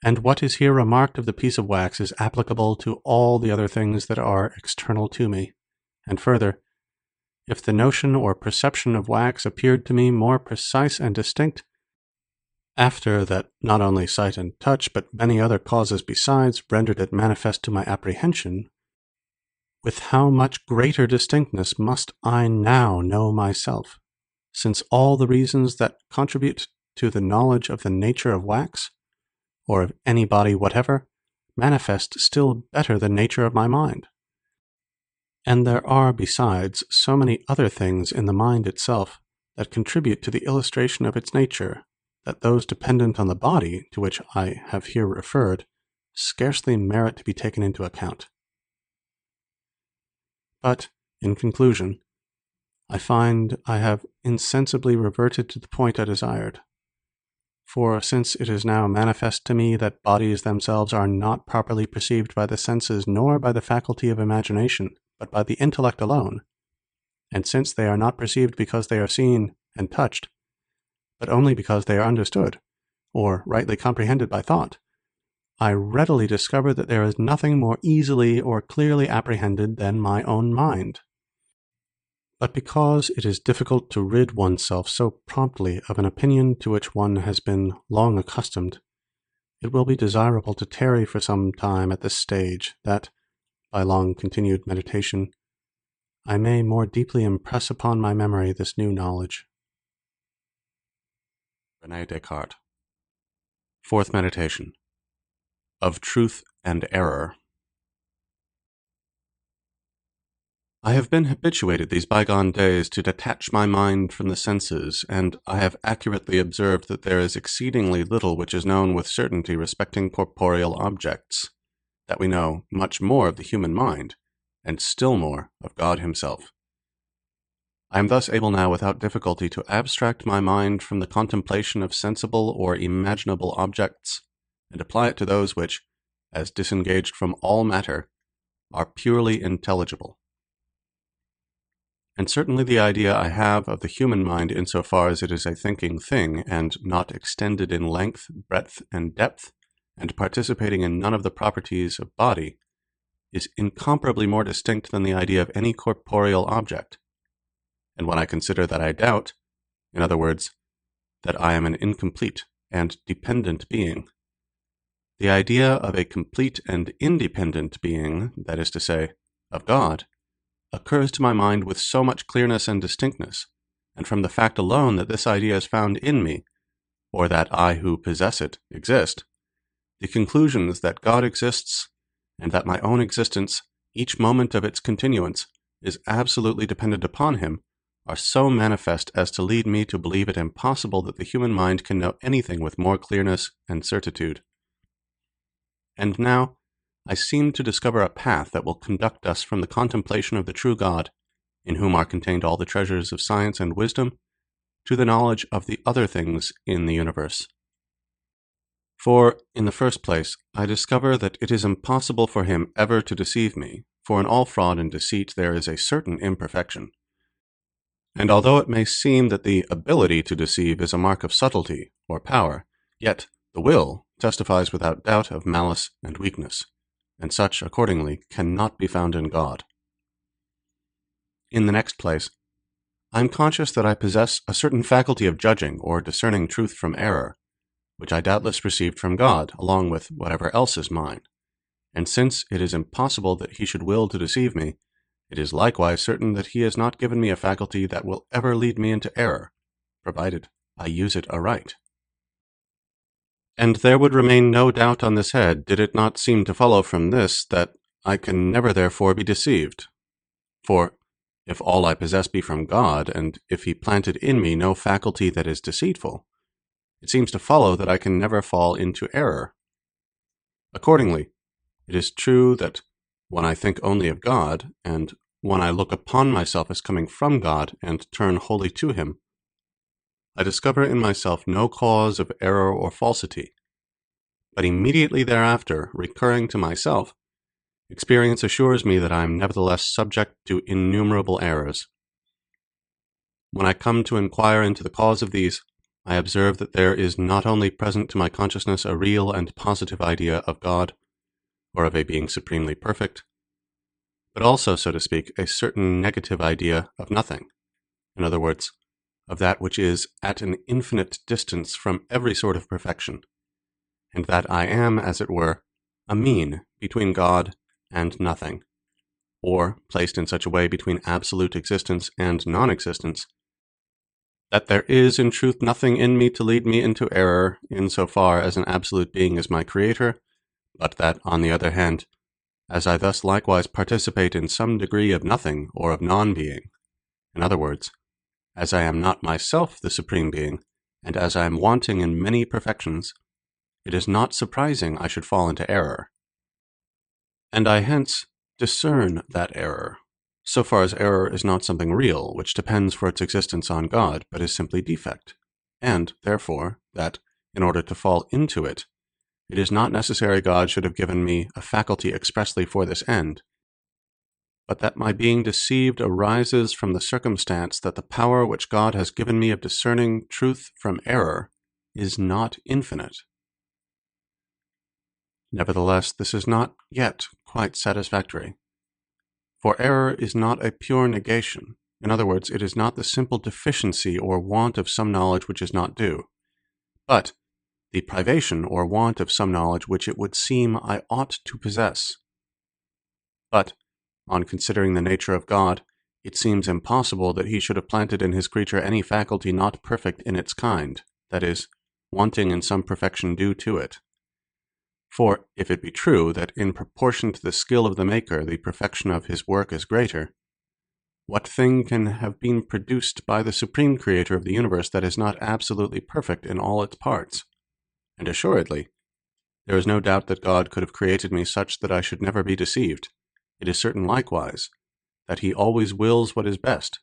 And what is here remarked of the piece of wax is applicable to all the other things that are external to me. And further, if the notion or perception of wax appeared to me more precise and distinct, after that not only sight and touch, but many other causes besides, rendered it manifest to my apprehension, with how much greater distinctness must I now know myself, since all the reasons that contribute to the knowledge of the nature of wax, or of any body whatever, manifest still better the nature of my mind. And there are, besides, so many other things in the mind itself that contribute to the illustration of its nature, that those dependent on the body, to which I have here referred, scarcely merit to be taken into account. But, in conclusion, I find I have insensibly reverted to the point I desired. For since it is now manifest to me that bodies themselves are not properly perceived by the senses nor by the faculty of imagination, but by the intellect alone, and since they are not perceived because they are seen and touched, but only because they are understood, or rightly comprehended by thought, I readily discover that there is nothing more easily or clearly apprehended than my own mind. But because it is difficult to rid oneself so promptly of an opinion to which one has been long accustomed, it will be desirable to tarry for some time at this stage, that, by long continued meditation, I may more deeply impress upon my memory this new knowledge. René Descartes. Fourth meditation. Of truth and error. I have been habituated these bygone days to detach my mind from the senses, and I have accurately observed that there is exceedingly little which is known with certainty respecting corporeal objects, that we know much more of the human mind, and still more of God himself. I am thus able now without difficulty to abstract my mind from the contemplation of sensible or imaginable objects and apply it to those which, as disengaged from all matter, are purely intelligible. And certainly the idea I have of the human mind insofar as it is a thinking thing and not extended in length, breadth, and depth, and participating in none of the properties of body, is incomparably more distinct than the idea of any corporeal object. And when I consider that I doubt, in other words, that I am an incomplete and dependent being, the idea of a complete and independent being, that is to say, of God, occurs to my mind with so much clearness and distinctness, and from the fact alone that this idea is found in me, or that I who possess it exist, the conclusions that God exists, and that my own existence, each moment of its continuance, is absolutely dependent upon him, are so manifest as to lead me to believe it impossible that the human mind can know anything with more clearness and certitude. And now, I seem to discover a path that will conduct us from the contemplation of the true God, in whom are contained all the treasures of science and wisdom, to the knowledge of the other things in the universe. For, in the first place, I discover that it is impossible for him ever to deceive me, for in all fraud and deceit there is a certain imperfection. And although it may seem that the ability to deceive is a mark of subtlety or power, yet the will testifies without doubt of malice and weakness, and such, accordingly, cannot be found in God. In the next place, I am conscious that I possess a certain faculty of judging or discerning truth from error, which I doubtless received from God, along with whatever else is mine. And since it is impossible that he should will to deceive me, it is likewise certain that he has not given me a faculty that will ever lead me into error, provided I use it aright. And there would remain no doubt on this head, did it not seem to follow from this that I can never therefore be deceived. For if all I possess be from God, and if he planted in me no faculty that is deceitful, it seems to follow that I can never fall into error. Accordingly, it is true that when I think only of God, and when I look upon myself as coming from God and turn wholly to him, I discover in myself no cause of error or falsity. But immediately thereafter, recurring to myself, experience assures me that I am nevertheless subject to innumerable errors. When I come to inquire into the cause of these, I observe that there is not only present to my consciousness a real and positive idea of God, or of a being supremely perfect, but also, so to speak, a certain negative idea of nothing, in other words, of that which is at an infinite distance from every sort of perfection, and that I am, as it were, a mean between God and nothing, or placed in such a way between absolute existence and non-existence, that there is in truth nothing in me to lead me into error in so far as an absolute being is my creator, but that, on the other hand, as I thus likewise participate in some degree of nothing or of non-being, in other words, as I am not myself the supreme being, and as I am wanting in many perfections, it is not surprising I should fall into error. And I hence discern that error, so far as error is not something real, which depends for its existence on God, but is simply defect, and, therefore, that, in order to fall into it, it is not necessary God should have given me a faculty expressly for this end, but that my being deceived arises from the circumstance that the power which God has given me of discerning truth from error is not infinite. Nevertheless, this is not yet quite satisfactory. For error is not a pure negation. In other words, it is not the simple deficiency or want of some knowledge which is not due, but the privation or want of some knowledge which it would seem I ought to possess. But, on considering the nature of God, it seems impossible that he should have planted in his creature any faculty not perfect in its kind, that is, wanting in some perfection due to it. For if it be true that in proportion to the skill of the maker the perfection of his work is greater, what thing can have been produced by the supreme creator of the universe that is not absolutely perfect in all its parts? And assuredly, there is no doubt that God could have created me such that I should never be deceived, It is certain likewise that he always wills what is best.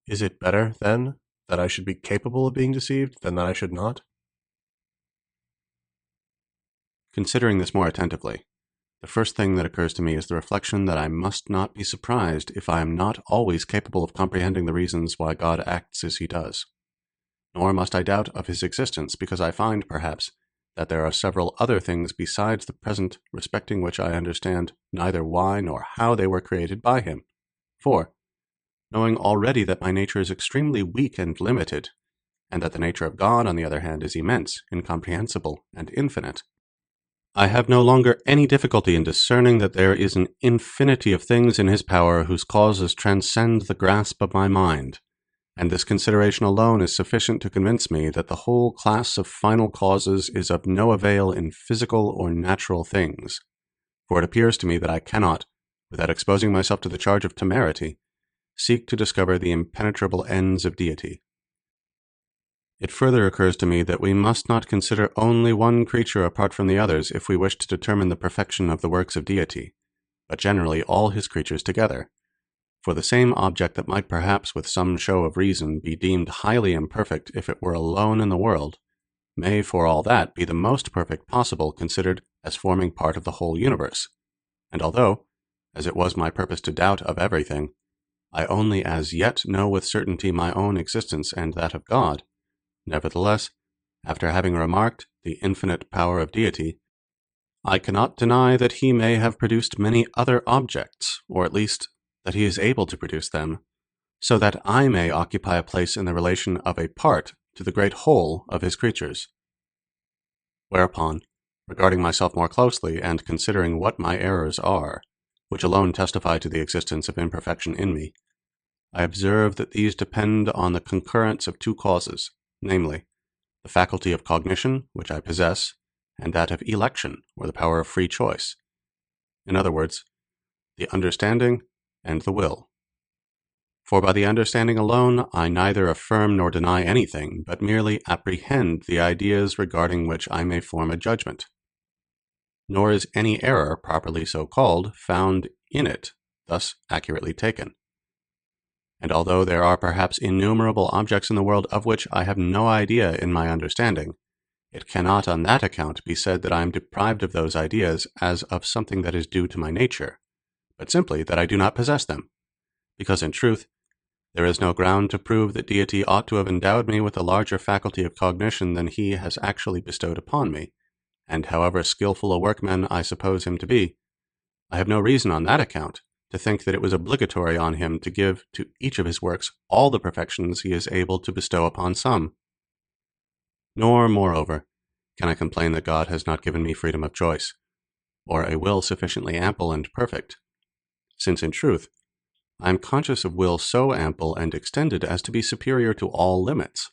Is it better, then, that I should be capable of being deceived than that I should not? Considering this more attentively, the first thing that occurs to me is the reflection that I must not be surprised if I am not always capable of comprehending the reasons why God acts as he does. Nor must I doubt of his existence, because I find, perhaps, that there are several other things besides the present respecting which I understand neither why nor how they were created by him. For, knowing already that my nature is extremely weak and limited, and that the nature of God, on the other hand, is immense, incomprehensible, and infinite, I have no longer any difficulty in discerning that there is an infinity of things in his power whose causes transcend the grasp of my mind, and this consideration alone is sufficient to convince me that the whole class of final causes is of no avail in physical or natural things. For it appears to me that I cannot, without exposing myself to the charge of temerity, seek to discover the impenetrable ends of deity. It further occurs to me that we must not consider only one creature apart from the others if we wish to determine the perfection of the works of deity, but generally all his creatures together. For the same object that might perhaps with some show of reason be deemed highly imperfect if it were alone in the world, may for all that be the most perfect possible considered as forming part of the whole universe. And although, as it was my purpose to doubt of everything, I only as yet know with certainty my own existence and that of God, nevertheless, after having remarked the infinite power of deity, I cannot deny that he may have produced many other objects, or at least that he is able to produce them, so that I may occupy a place in the relation of a part to the great whole of his creatures. Whereupon, regarding myself more closely and considering what my errors are, which alone testify to the existence of imperfection in me, I observe that these depend on the concurrence of two causes, namely, the faculty of cognition, which I possess, and that of election, or the power of free choice. In other words, the understanding and the will. For by the understanding alone I neither affirm nor deny anything, but merely apprehend the ideas regarding which I may form a judgment. Nor is any error, properly so called, found in it, thus accurately taken. And although there are perhaps innumerable objects in the world of which I have no idea in my understanding, it cannot on that account be said that I am deprived of those ideas as of something that is due to my nature, but simply that I do not possess them, because in truth, there is no ground to prove that deity ought to have endowed me with a larger faculty of cognition than he has actually bestowed upon me, and however skillful a workman I suppose him to be, I have no reason on that account to think that it was obligatory on him to give to each of his works all the perfections he is able to bestow upon some. Nor, moreover, can I complain that God has not given me freedom of choice, or a will sufficiently ample and perfect, since in truth, I am conscious of will so ample and extended as to be superior to all limits.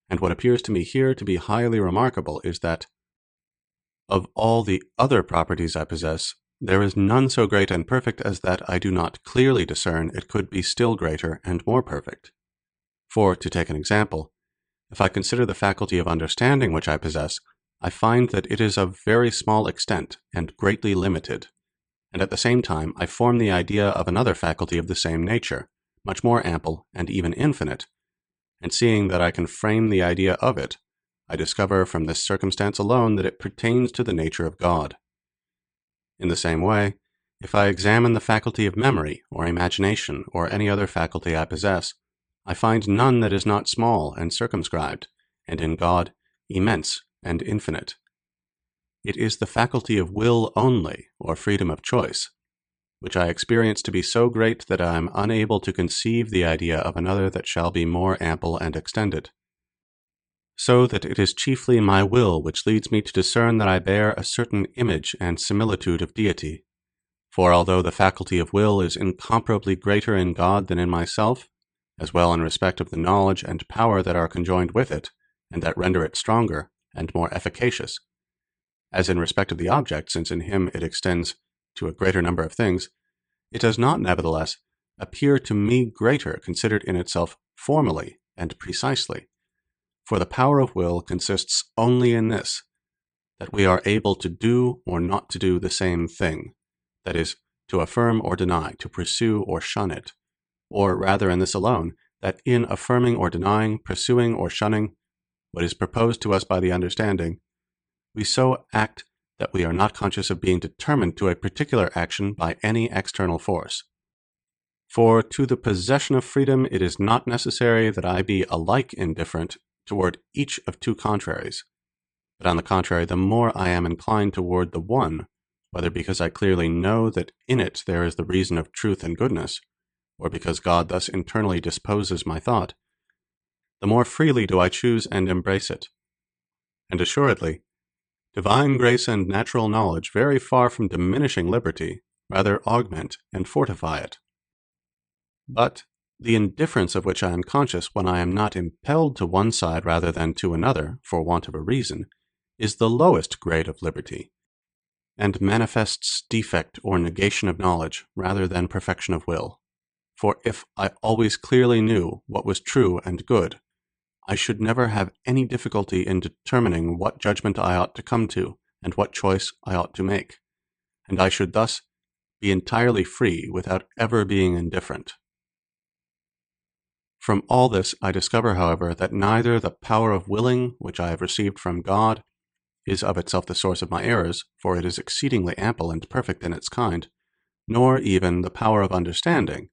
And what appears to me here to be highly remarkable is that, of all the other properties I possess, there is none so great and perfect as that I do not clearly discern it could be still greater and more perfect. For, to take an example, if I consider the faculty of understanding which I possess, I find that it is of very small extent and greatly limited, and at the same time I form the idea of another faculty of the same nature, much more ample and even infinite, and seeing that I can frame the idea of it, I discover from this circumstance alone that it pertains to the nature of God. In the same way, if I examine the faculty of memory, or imagination, or any other faculty I possess, I find none that is not small and circumscribed, and in God immense and infinite. It is the faculty of will only, or freedom of choice, which I experience to be so great that I am unable to conceive the idea of another that shall be more ample and extended. So that it is chiefly my will which leads me to discern that I bear a certain image and similitude of deity. For although the faculty of will is incomparably greater in God than in myself, as well in respect of the knowledge and power that are conjoined with it, and that render it stronger and more efficacious, as in respect of the object, since in him it extends to a greater number of things, it does not nevertheless appear to me greater considered in itself formally and precisely. For the power of will consists only in this, that we are able to do or not to do the same thing, that is, to affirm or deny, to pursue or shun it. Or rather in this alone, that in affirming or denying, pursuing or shunning what is proposed to us by the understanding, we so act that we are not conscious of being determined to a particular action by any external force. For to the possession of freedom it is not necessary that I be alike indifferent toward each of two contraries, but on the contrary, the more I am inclined toward the one, whether because I clearly know that in it there is the reason of truth and goodness, or because God thus internally disposes my thought, the more freely do I choose and embrace it. And assuredly, divine grace and natural knowledge, very far from diminishing liberty, rather augment and fortify it. But the indifference of which I am conscious when I am not impelled to one side rather than to another for want of a reason, is the lowest grade of liberty, and manifests defect or negation of knowledge rather than perfection of will. For if I always clearly knew what was true and good, I should never have any difficulty in determining what judgment I ought to come to and what choice I ought to make, and I should thus be entirely free without ever being indifferent. From all this I discover, however, that neither the power of willing, which I have received from God, is of itself the source of my errors, for it is exceedingly ample and perfect in its kind, nor even the power of understanding,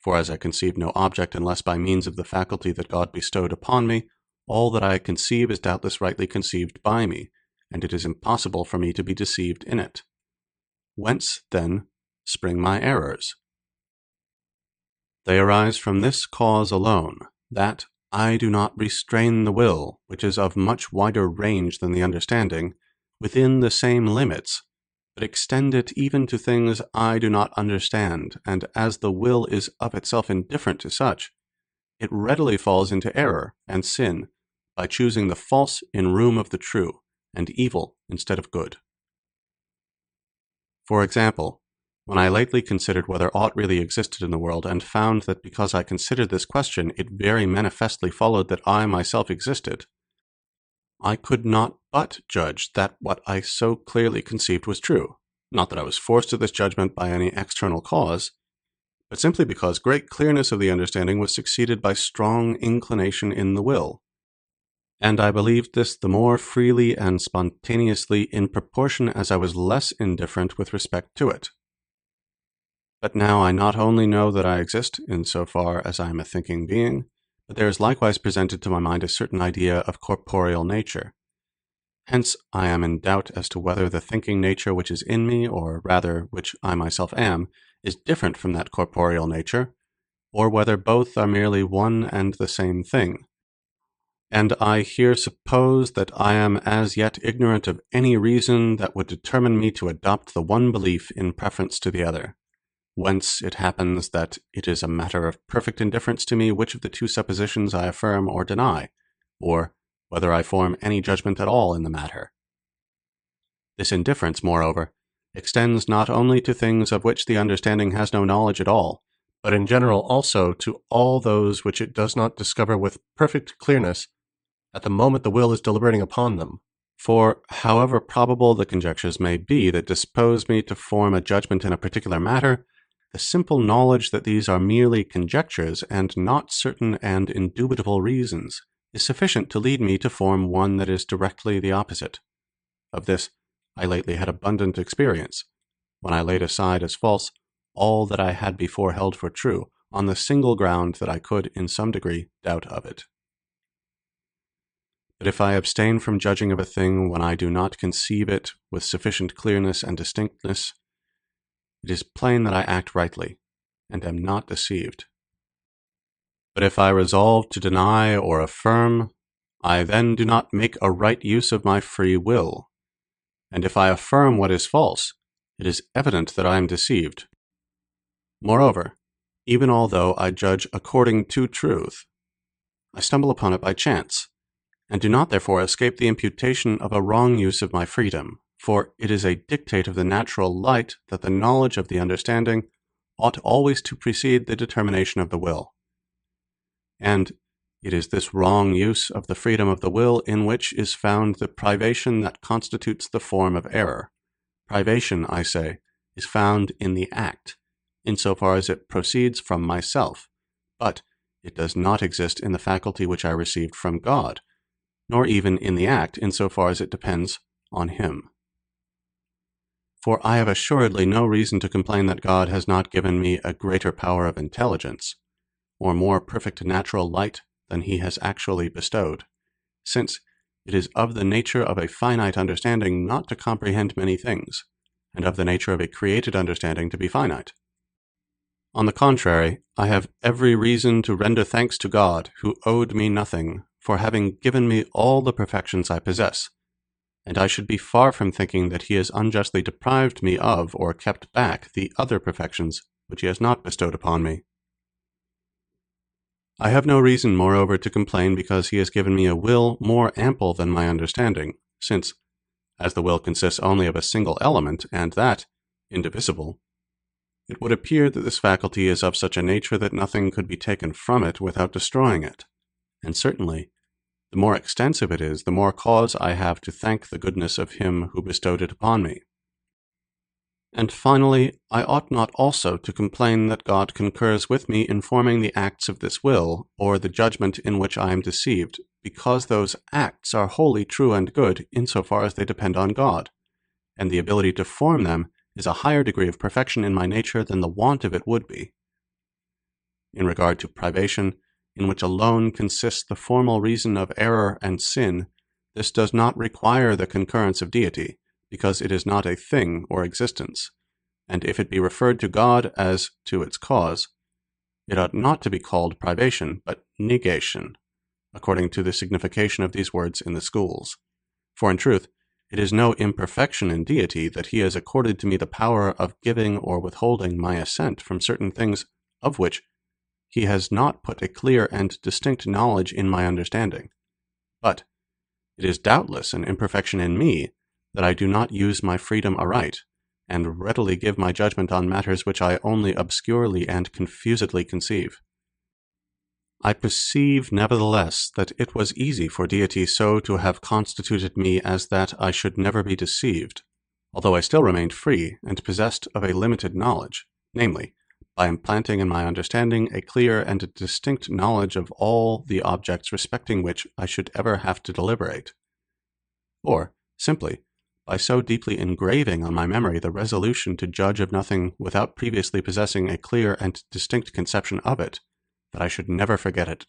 for as I conceive no object unless by means of the faculty that God bestowed upon me, all that I conceive is doubtless rightly conceived by me, and it is impossible for me to be deceived in it. Whence, then, spring my errors? They arise from this cause alone, that I do not restrain the will, which is of much wider range than the understanding, within the same limits, but extend it even to things I do not understand, and as the will is of itself indifferent to such, it readily falls into error and sin by choosing the false in room of the true, and evil instead of good. For example, when I lately considered whether aught really existed in the world, and found that because I considered this question, it very manifestly followed that I myself existed, I could not but judge that what I so clearly conceived was true. Not that I was forced to this judgment by any external cause, but simply because great clearness of the understanding was succeeded by strong inclination in the will. And I believed this the more freely and spontaneously in proportion as I was less indifferent with respect to it. But now I not only know that I exist in so far as I am a thinking being, but there is likewise presented to my mind a certain idea of corporeal nature. Hence I am in doubt as to whether the thinking nature which is in me, or rather which I myself am, is different from that corporeal nature, or whether both are merely one and the same thing. And I here suppose that I am as yet ignorant of any reason that would determine me to adopt the one belief in preference to the other. Whence it happens that it is a matter of perfect indifference to me which of the two suppositions I affirm or deny, or whether I form any judgment at all in the matter. This indifference, moreover, extends not only to things of which the understanding has no knowledge at all, but in general also to all those which it does not discover with perfect clearness at the moment the will is deliberating upon them. For however probable the conjectures may be that dispose me to form a judgment in a particular matter, the simple knowledge that these are merely conjectures and not certain and indubitable reasons is sufficient to lead me to form one that is directly the opposite. Of this I lately had abundant experience, when I laid aside as false all that I had before held for true, on the single ground that I could in some degree doubt of it. But if I abstain from judging of a thing when I do not conceive it with sufficient clearness and distinctness, it is plain that I act rightly, and am not deceived. But if I resolve to deny or affirm, I then do not make a right use of my free will. And if I affirm what is false, it is evident that I am deceived. Moreover, even although I judge according to truth, I stumble upon it by chance, and do not therefore escape the imputation of a wrong use of my freedom, for it is a dictate of the natural light that the knowledge of the understanding ought always to precede the determination of the will. And it is this wrong use of the freedom of the will in which is found the privation that constitutes the form of error. Privation, I say, is found in the act, insofar as it proceeds from myself, but it does not exist in the faculty which I received from God, nor even in the act insofar as it depends on Him. For I have assuredly no reason to complain that God has not given me a greater power of intelligence, or more perfect natural light than He has actually bestowed, since it is of the nature of a finite understanding not to comprehend many things, and of the nature of a created understanding to be finite. On the contrary, I have every reason to render thanks to God, who owed me nothing, for having given me all the perfections I possess, and I should be far from thinking that He has unjustly deprived me of or kept back the other perfections which He has not bestowed upon me. I have no reason, moreover, to complain because He has given me a will more ample than my understanding, since, as the will consists only of a single element, and that indivisible, it would appear that this faculty is of such a nature that nothing could be taken from it without destroying it, and certainly, the more extensive it is, the more cause I have to thank the goodness of Him who bestowed it upon me. And finally, I ought not also to complain that God concurs with me in forming the acts of this will, or the judgment in which I am deceived, because those acts are wholly true and good insofar as they depend on God, and the ability to form them is a higher degree of perfection in my nature than the want of it would be. In regard to privation, in which alone consists the formal reason of error and sin, this does not require the concurrence of deity, because it is not a thing or existence, and if it be referred to God as to its cause, it ought not to be called privation, but negation, according to the signification of these words in the schools. For in truth, it is no imperfection in deity that He has accorded to me the power of giving or withholding my assent from certain things of which He has not put a clear and distinct knowledge in my understanding. But it is doubtless an imperfection in me that I do not use my freedom aright, and readily give my judgment on matters which I only obscurely and confusedly conceive. I perceive, nevertheless, that it was easy for deity so to have constituted me as that I should never be deceived, although I still remained free and possessed of a limited knowledge, namely, by implanting in my understanding a clear and distinct knowledge of all the objects respecting which I should ever have to deliberate, or, simply, by so deeply engraving on my memory the resolution to judge of nothing without previously possessing a clear and distinct conception of it, that I should never forget it.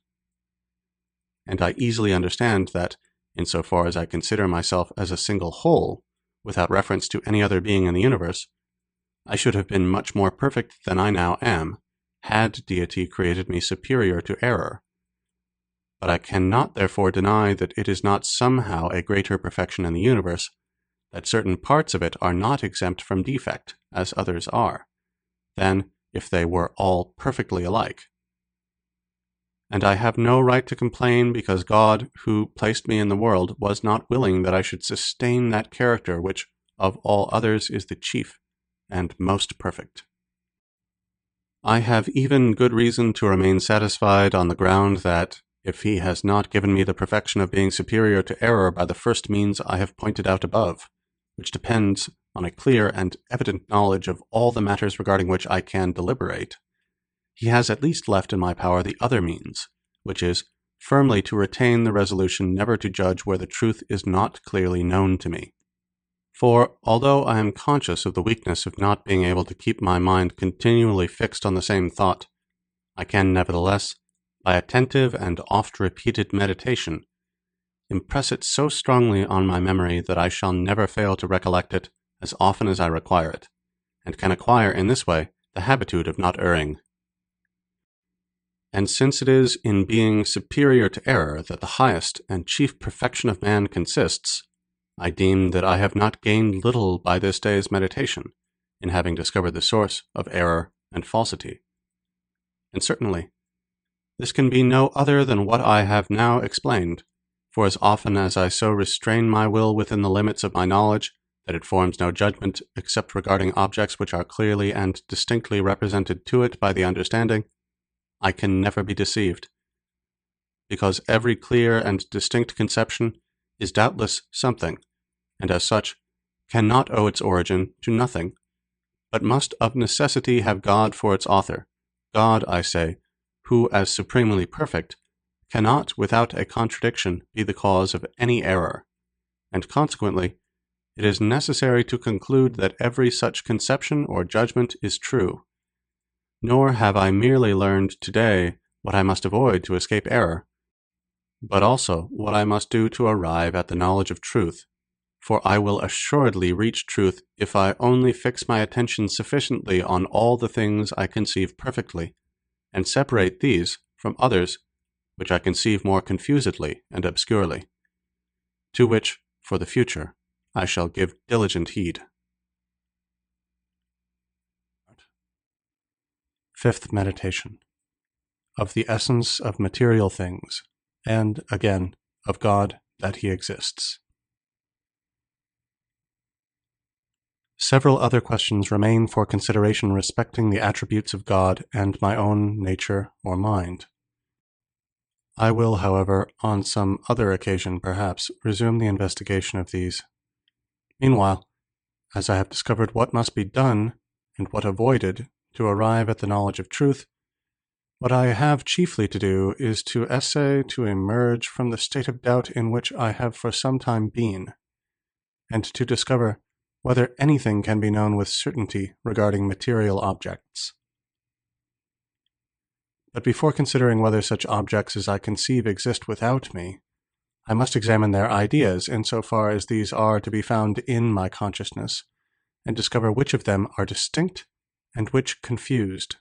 And I easily understand that, in so far as I consider myself as a single whole, without reference to any other being in the universe, I should have been much more perfect than I now am, had deity created me superior to error. But I cannot therefore deny that it is not somehow a greater perfection in the universe, that certain parts of it are not exempt from defect, as others are, than if they were all perfectly alike. And I have no right to complain because God, who placed me in the world, was not willing that I should sustain that character which of all others is the chief and most perfect. I have even good reason to remain satisfied on the ground that, if He has not given me the perfection of being superior to error by the first means I have pointed out above, which depends on a clear and evident knowledge of all the matters regarding which I can deliberate, He has at least left in my power the other means, which is firmly to retain the resolution never to judge where the truth is not clearly known to me. For, although I am conscious of the weakness of not being able to keep my mind continually fixed on the same thought, I can nevertheless, by attentive and oft-repeated meditation, impress it so strongly on my memory that I shall never fail to recollect it as often as I require it, and can acquire in this way the habitude of not erring. And since it is in being superior to error that the highest and chief perfection of man consists, I deem that I have not gained little by this day's meditation, in having discovered the source of error and falsity. And certainly, this can be no other than what I have now explained, for as often as I so restrain my will within the limits of my knowledge, that it forms no judgment except regarding objects which are clearly and distinctly represented to it by the understanding, I can never be deceived, because every clear and distinct conception is doubtless something, and as such cannot owe its origin to nothing, but must of necessity have God for its author. God, I say, who, as supremely perfect, cannot without a contradiction be the cause of any error, and consequently it is necessary to conclude that every such conception or judgment is true. Nor have I merely learned today what I must avoid to escape error, but also what I must do to arrive at the knowledge of truth. For I will assuredly reach truth if I only fix my attention sufficiently on all the things I conceive perfectly, and separate these from others which I conceive more confusedly and obscurely, to which, for the future, I shall give diligent heed. Fifth meditation. Of the essence of material things, and, again, of God that He exists. Several other questions remain for consideration respecting the attributes of God and my own nature or mind. I will, however, on some other occasion perhaps, resume the investigation of these. Meanwhile, as I have discovered what must be done and what avoided to arrive at the knowledge of truth, what I have chiefly to do is to essay to emerge from the state of doubt in which I have for some time been, and to discover whether anything can be known with certainty regarding material objects. But before considering whether such objects as I conceive exist without me, I must examine their ideas insofar as these are to be found in my consciousness, and discover which of them are distinct and which confused.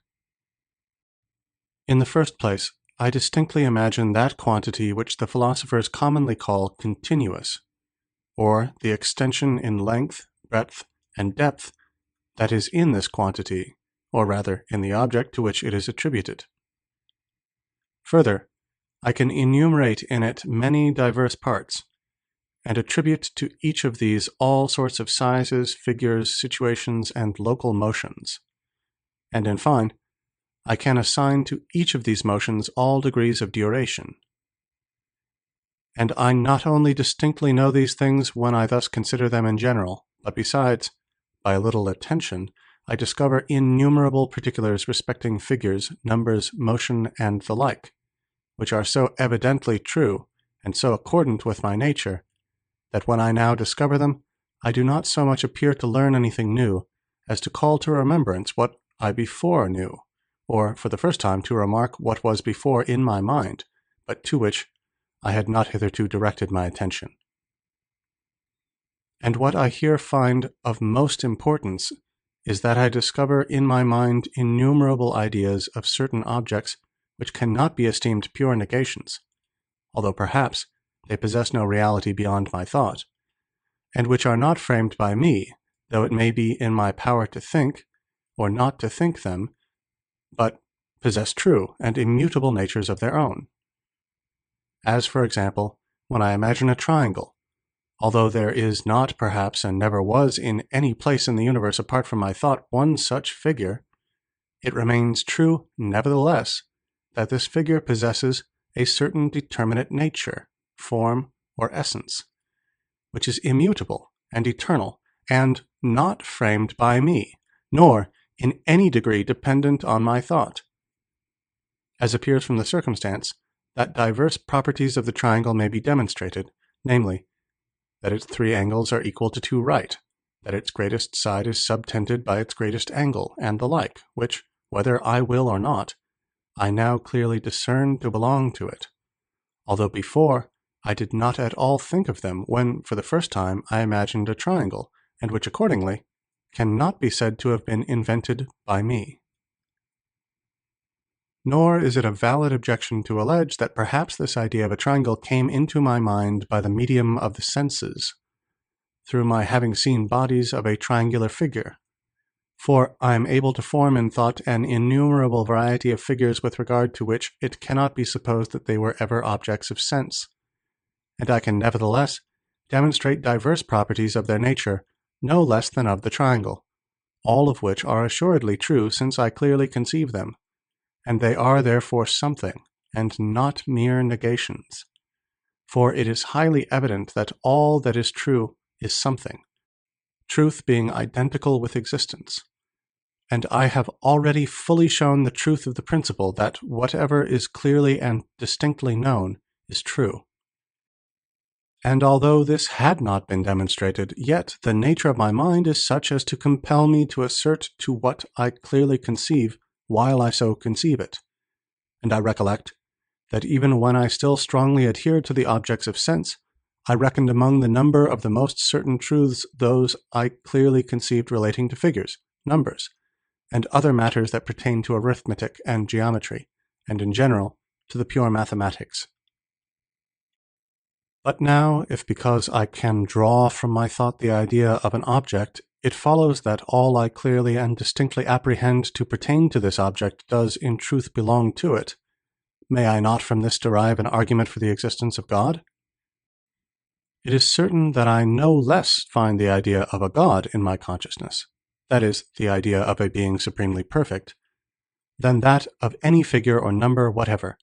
In the first place, I distinctly imagine that quantity which the philosophers commonly call continuous, or the extension in length, breadth, and depth that is in this quantity, or rather in the object to which it is attributed. Further, I can enumerate in it many diverse parts, and attribute to each of these all sorts of sizes, figures, situations, and local motions. And in fine, I can assign to each of these motions all degrees of duration. And I not only distinctly know these things when I thus consider them in general, but besides, by a little attention, I discover innumerable particulars respecting figures, numbers, motion, and the like, which are so evidently true, and so accordant with my nature, that when I now discover them, I do not so much appear to learn anything new, as to call to remembrance what I before knew, or for the first time to remark what was before in my mind, but to which I had not hitherto directed my attention. And what I here find of most importance is that I discover in my mind innumerable ideas of certain objects which cannot be esteemed pure negations, although perhaps they possess no reality beyond my thought, and which are not framed by me, though it may be in my power to think, or not to think them, but possess true and immutable natures of their own. As, for example, when I imagine a triangle, although there is not, perhaps, and never was in any place in the universe apart from my thought one such figure, it remains true, nevertheless, that this figure possesses a certain determinate nature, form, or essence, which is immutable and eternal, and not framed by me, nor in any degree dependent on my thought, as appears from the circumstance that diverse properties of the triangle may be demonstrated, namely, that its 3 angles are equal to 2 right, that its greatest side is subtended by its greatest angle, and the like, which, whether I will or not, I now clearly discern to belong to it, although before I did not at all think of them when for the first time I imagined a triangle, and which accordingly cannot be said to have been invented by me. Nor is it a valid objection to allege that perhaps this idea of a triangle came into my mind by the medium of the senses, through my having seen bodies of a triangular figure. For I am able to form in thought an innumerable variety of figures with regard to which it cannot be supposed that they were ever objects of sense, and I can nevertheless demonstrate diverse properties of their nature no less than of the triangle, all of which are assuredly true since I clearly conceive them, and they are therefore something, and not mere negations. For it is highly evident that all that is true is something, truth being identical with existence, and I have already fully shown the truth of the principle that whatever is clearly and distinctly known is true. And although this had not been demonstrated, yet the nature of my mind is such as to compel me to assert to what I clearly conceive while I so conceive it. And I recollect that even when I still strongly adhered to the objects of sense, I reckoned among the number of the most certain truths those I clearly conceived relating to figures, numbers, and other matters that pertain to arithmetic and geometry, and in general to the pure mathematics. But now, if because I can draw from my thought the idea of an object, it follows that all I clearly and distinctly apprehend to pertain to this object does in truth belong to it, may I not from this derive an argument for the existence of God? It is certain that I no less find the idea of a God in my consciousness, that is, the idea of a being supremely perfect, than that of any figure or number whatever.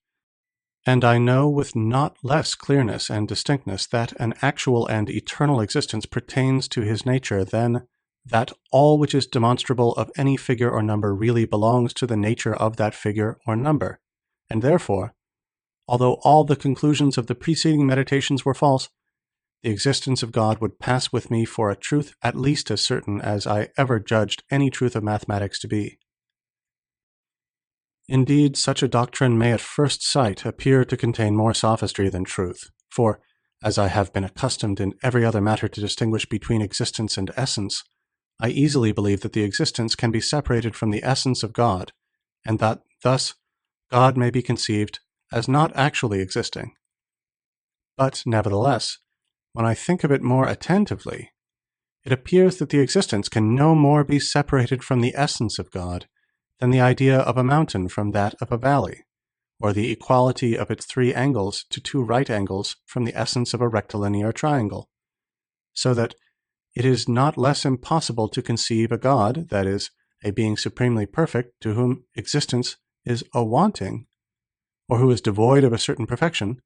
And I know with not less clearness and distinctness that an actual and eternal existence pertains to his nature than that all which is demonstrable of any figure or number really belongs to the nature of that figure or number. And therefore, although all the conclusions of the preceding meditations were false, the existence of God would pass with me for a truth at least as certain as I ever judged any truth of mathematics to be. Indeed, such a doctrine may at first sight appear to contain more sophistry than truth, for, as I have been accustomed in every other matter to distinguish between existence and essence, I easily believe that the existence can be separated from the essence of God, and that thus God may be conceived as not actually existing. But, nevertheless, when I think of it more attentively, it appears that the existence can no more be separated from the essence of God than the idea of a mountain from that of a valley, or the equality of its 3 angles to 2 right angles from the essence of a rectilinear triangle, so that it is not less impossible to conceive a God, that is, a being supremely perfect to whom existence is a wanting, or who is devoid of a certain perfection,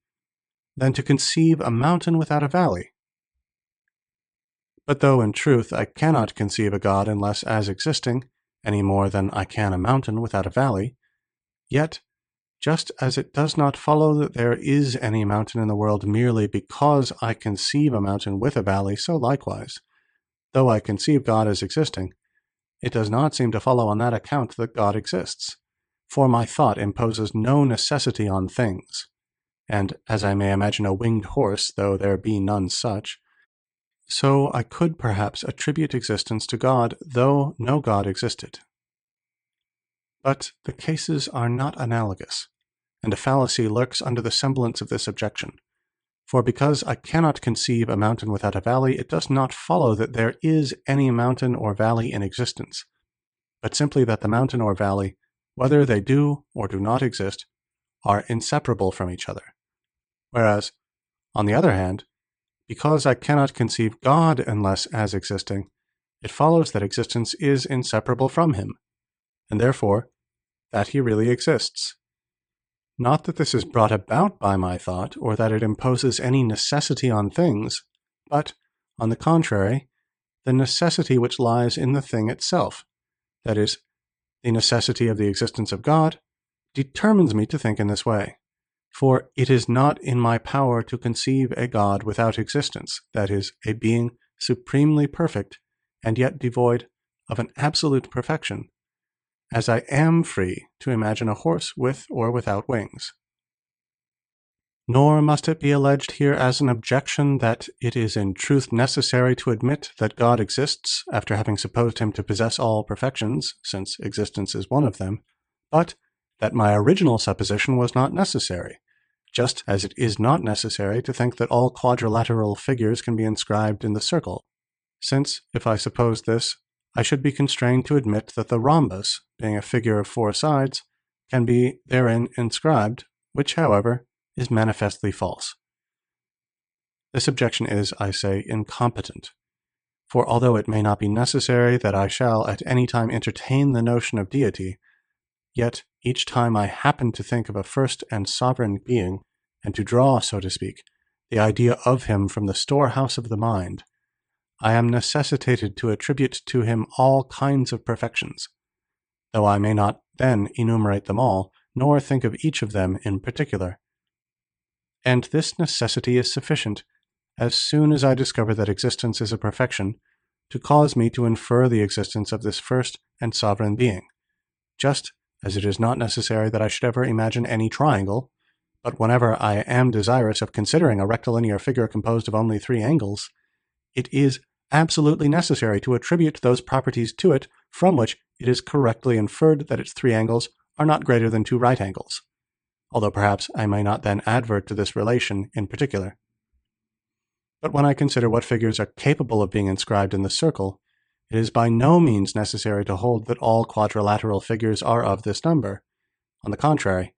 than to conceive a mountain without a valley. But though in truth I cannot conceive a God unless as existing, any more than I can a mountain without a valley, yet, just as it does not follow that there is any mountain in the world merely because I conceive a mountain with a valley, so likewise, though I conceive God as existing, it does not seem to follow on that account that God exists, for my thought imposes no necessity on things, and as I may imagine a winged horse, though there be none such, so I could perhaps attribute existence to God, though no God existed. But the cases are not analogous, and a fallacy lurks under the semblance of this objection. For because I cannot conceive a mountain without a valley, it does not follow that there is any mountain or valley in existence, but simply that the mountain or valley, whether they do or do not exist, are inseparable from each other. Whereas, on the other hand, because I cannot conceive God unless as existing, it follows that existence is inseparable from him, and therefore that he really exists. Not that this is brought about by my thought, or that it imposes any necessity on things, but, on the contrary, the necessity which lies in the thing itself, that is, the necessity of the existence of God, determines me to think in this way. For it is not in my power to conceive a God without existence, that is, a being supremely perfect and yet devoid of an absolute perfection, as I am free to imagine a horse with or without wings. Nor must it be alleged here as an objection that it is in truth necessary to admit that God exists after having supposed him to possess all perfections, since existence is one of them, but that my original supposition was not necessary, just as it is not necessary to think that all quadrilateral figures can be inscribed in the circle, since, if I suppose this, I should be constrained to admit that the rhombus, being a figure of 4 sides, can be therein inscribed, which, however, is manifestly false. This objection is, I say, incompetent, for although it may not be necessary that I shall at any time entertain the notion of deity, yet each time I happen to think of a first and sovereign being, and to draw, so to speak, the idea of him from the storehouse of the mind, I am necessitated to attribute to him all kinds of perfections, though I may not then enumerate them all, nor think of each of them in particular. And this necessity is sufficient, as soon as I discover that existence is a perfection, to cause me to infer the existence of this first and sovereign being, just as it is not necessary that I should ever imagine any triangle, but whenever I am desirous of considering a rectilinear figure composed of only 3 angles, it is absolutely necessary to attribute those properties to it from which it is correctly inferred that its 3 angles are not greater than 2 right angles, although perhaps I may not then advert to this relation in particular. But when I consider what figures are capable of being inscribed in the circle, it is by no means necessary to hold that all quadrilateral figures are of this number. On the contrary,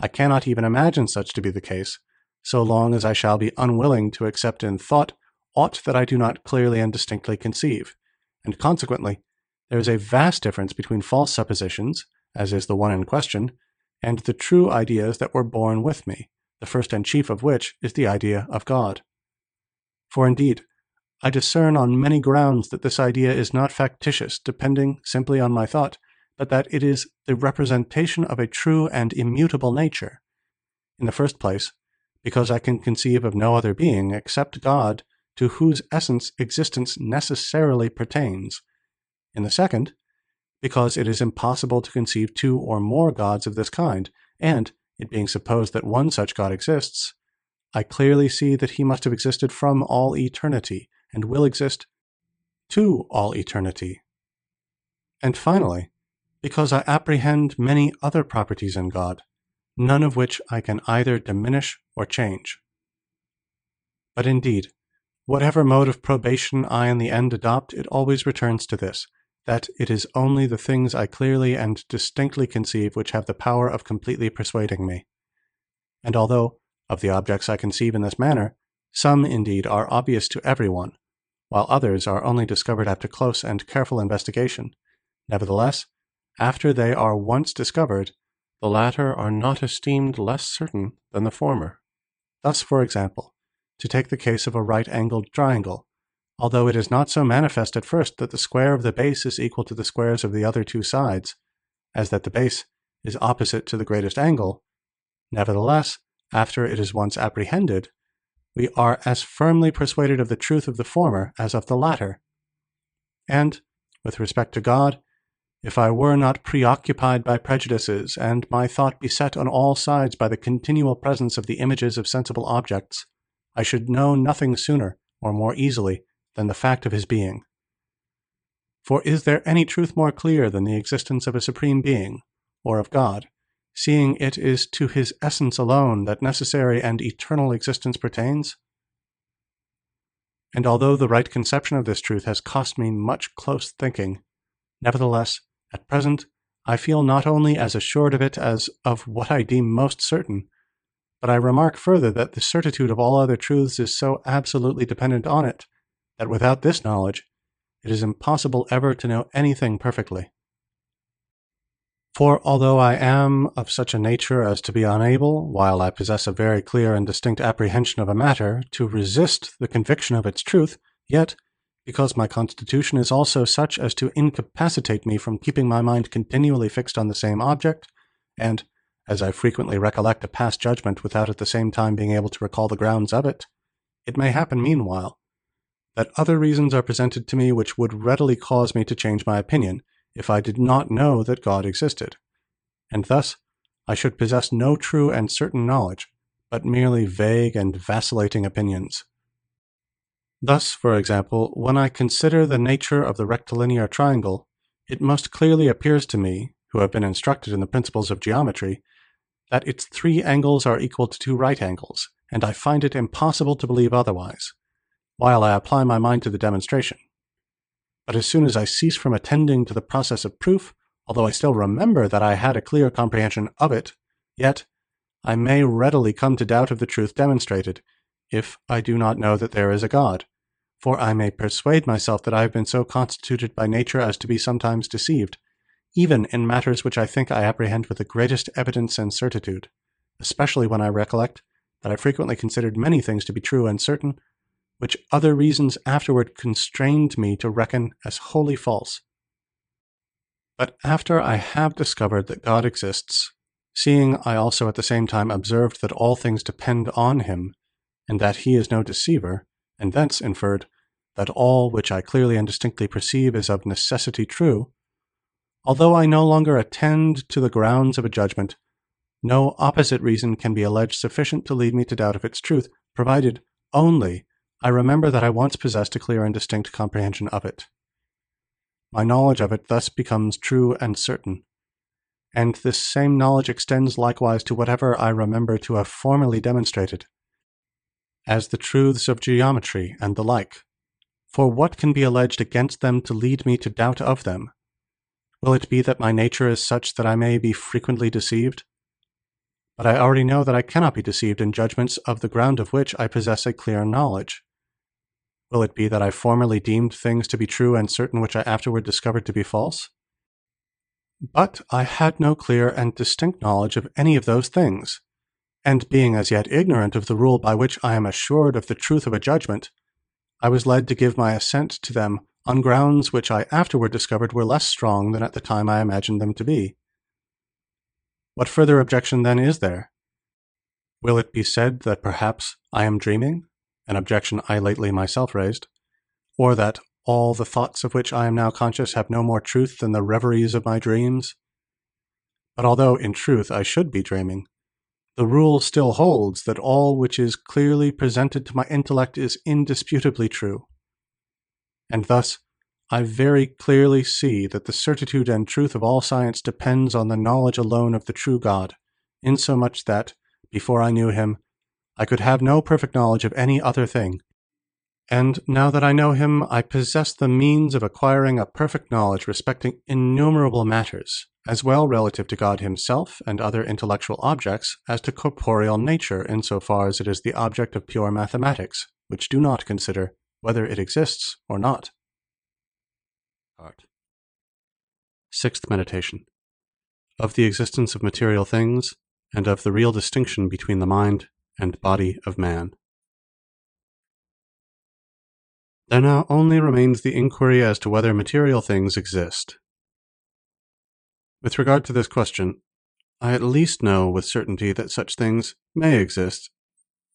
I cannot even imagine such to be the case, so long as I shall be unwilling to accept in thought aught that I do not clearly and distinctly conceive, and consequently, there is a vast difference between false suppositions, as is the one in question, and the true ideas that were born with me, the first and chief of which is the idea of God. For indeed, I discern on many grounds that this idea is not factitious, depending simply on my thought, but that it is the representation of a true and immutable nature. In the first place, because I can conceive of no other being except God, to whose essence existence necessarily pertains. In the second, because it is impossible to conceive 2 or more gods of this kind, and, it being supposed that one such God exists, I clearly see that he must have existed from all eternity, and will exist to all eternity. And finally, because I apprehend many other properties in God, none of which I can either diminish or change. But indeed, whatever mode of probation I in the end adopt, it always returns to this, that it is only the things I clearly and distinctly conceive which have the power of completely persuading me. And although, of the objects I conceive in this manner, some indeed are obvious to everyone, while others are only discovered after close and careful investigation, nevertheless, after they are once discovered, the latter are not esteemed less certain than the former. Thus, for example, to take the case of a right-angled triangle, although it is not so manifest at first that the square of the base is equal to the squares of the other 2 sides, as that the base is opposite to the greatest angle, nevertheless, after it is once apprehended, we are as firmly persuaded of the truth of the former as of the latter. And, with respect to God, if I were not preoccupied by prejudices, and my thought beset on all sides by the continual presence of the images of sensible objects, I should know nothing sooner or more easily than the fact of his being. For is there any truth more clear than the existence of a supreme being, or of God, seeing it is to his essence alone that necessary and eternal existence pertains? And although the right conception of this truth has cost me much close thinking, nevertheless, at present, I feel not only as assured of it as of what I deem most certain, but I remark further that the certitude of all other truths is so absolutely dependent on it, that without this knowledge, it is impossible ever to know anything perfectly. For although I am of such a nature as to be unable, while I possess a very clear and distinct apprehension of a matter, to resist the conviction of its truth, yet, because my constitution is also such as to incapacitate me from keeping my mind continually fixed on the same object, and, as I frequently recollect a past judgment without at the same time being able to recall the grounds of it, it may happen meanwhile that other reasons are presented to me which would readily cause me to change my opinion, if I did not know that God existed, and thus I should possess no true and certain knowledge, but merely vague and vacillating opinions. Thus, for example, when I consider the nature of the rectilinear triangle, it most clearly appears to me, who have been instructed in the principles of geometry, that its 3 angles are equal to 2 right angles, and I find it impossible to believe otherwise, while I apply my mind to the demonstration. But as soon as I cease from attending to the process of proof, although I still remember that I had a clear comprehension of it, yet I may readily come to doubt of the truth demonstrated, if I do not know that there is a God, for I may persuade myself that I have been so constituted by nature as to be sometimes deceived, even in matters which I think I apprehend with the greatest evidence and certitude, especially when I recollect that I frequently considered many things to be true and certain, which other reasons afterward constrained me to reckon as wholly false. But after I have discovered that God exists, seeing I also at the same time observed that all things depend on him, and that he is no deceiver, and thence inferred that all which I clearly and distinctly perceive is of necessity true, although I no longer attend to the grounds of a judgment, no opposite reason can be alleged sufficient to lead me to doubt of its truth, provided only I remember that I once possessed a clear and distinct comprehension of it. My knowledge of it thus becomes true and certain, and this same knowledge extends likewise to whatever I remember to have formerly demonstrated, as the truths of geometry and the like. For what can be alleged against them to lead me to doubt of them? Will it be that my nature is such that I may be frequently deceived? But I already know that I cannot be deceived in judgments of the ground of which I possess a clear knowledge. Will it be that I formerly deemed things to be true and certain which I afterward discovered to be false? But I had no clear and distinct knowledge of any of those things, and being as yet ignorant of the rule by which I am assured of the truth of a judgment, I was led to give my assent to them on grounds which I afterward discovered were less strong than at the time I imagined them to be. What further objection then is there? Will it be said that perhaps I am dreaming, an objection I lately myself raised, or that all the thoughts of which I am now conscious have no more truth than the reveries of my dreams? But although in truth I should be dreaming, the rule still holds that all which is clearly presented to my intellect is indisputably true. And thus, I very clearly see that the certitude and truth of all science depends on the knowledge alone of the true God, insomuch that, before I knew him, I could have no perfect knowledge of any other thing. And now that I know him, I possess the means of acquiring a perfect knowledge respecting innumerable matters, as well relative to God himself and other intellectual objects as to corporeal nature insofar as it is the object of pure mathematics, which do not consider whether it exists or not. Sixth meditation. Of the existence of material things, and of the real distinction between the mind and body of man. There now only remains the inquiry as to whether material things exist. With regard to this question, I at least know with certainty that such things may exist,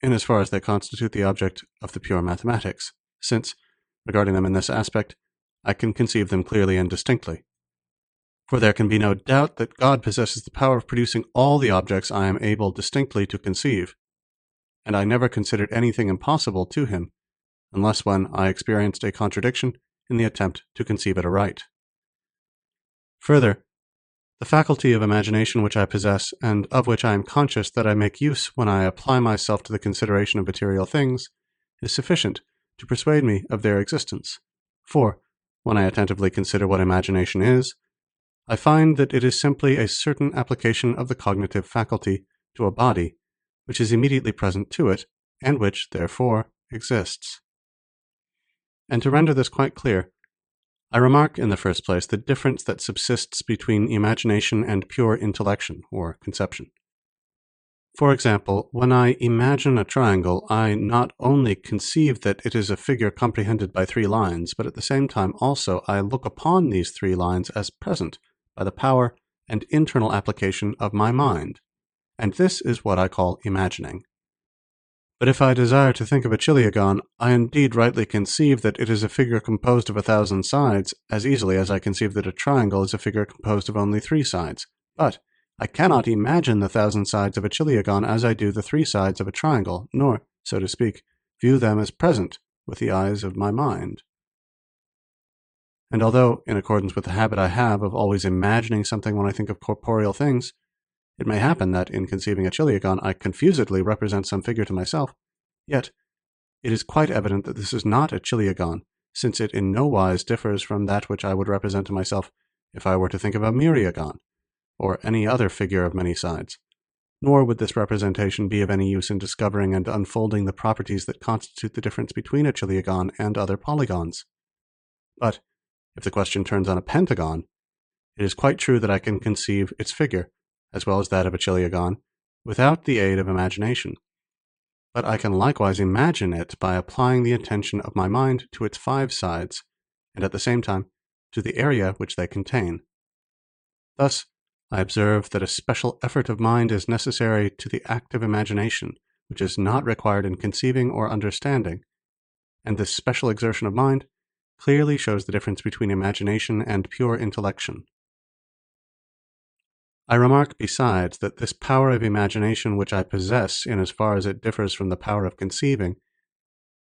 in as far as they constitute the object of the pure mathematics, since, regarding them in this aspect, I can conceive them clearly and distinctly. For there can be no doubt that God possesses the power of producing all the objects I am able distinctly to conceive, and I never considered anything impossible to him, unless when I experienced a contradiction in the attempt to conceive it aright. Further, the faculty of imagination which I possess, and of which I am conscious that I make use when I apply myself to the consideration of material things, is sufficient to persuade me of their existence. For, when I attentively consider what imagination is, I find that it is simply a certain application of the cognitive faculty to a body which is immediately present to it, and which, therefore, exists. And to render this quite clear, I remark in the first place the difference that subsists between imagination and pure intellection, or conception. For example, when I imagine a triangle, I not only conceive that it is a figure comprehended by 3 lines, but at the same time also I look upon these 3 lines as present by the power and internal application of my mind, and this is what I call imagining. But if I desire to think of a chiliagon, I indeed rightly conceive that it is a figure composed of 1,000 sides, as easily as I conceive that a triangle is a figure composed of only 3 sides. But I cannot imagine the 1,000 sides of a chiliagon as I do the 3 sides of a triangle, nor, so to speak, view them as present with the eyes of my mind. And although, in accordance with the habit I have of always imagining something when I think of corporeal things, it may happen that in conceiving a chiliagon I confusedly represent some figure to myself, yet it is quite evident that this is not a chiliagon, since it in no wise differs from that which I would represent to myself if I were to think of a myriagon, or any other figure of many sides. Nor would this representation be of any use in discovering and unfolding the properties that constitute the difference between a chiliagon and other polygons. But if the question turns on a pentagon, it is quite true that I can conceive its figure, as well as that of a chiliagon, without the aid of imagination. But I can likewise imagine it by applying the attention of my mind to its 5 sides, and at the same time to the area which they contain. Thus, I observe that a special effort of mind is necessary to the active imagination, which is not required in conceiving or understanding, and this special exertion of mind clearly shows the difference between imagination and pure intellection. I remark besides that this power of imagination which I possess, in as far as it differs from the power of conceiving,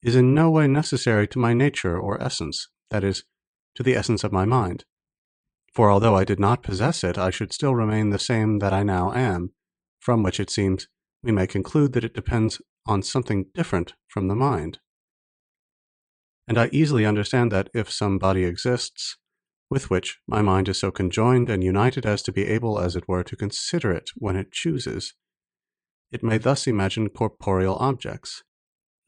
is in no way necessary to my nature or essence, that is, to the essence of my mind. For although I did not possess it, I should still remain the same that I now am, from which it seems we may conclude that it depends on something different from the mind. And I easily understand that if some body exists, with which my mind is so conjoined and united as to be able, as it were, to consider it when it chooses, it may thus imagine corporeal objects.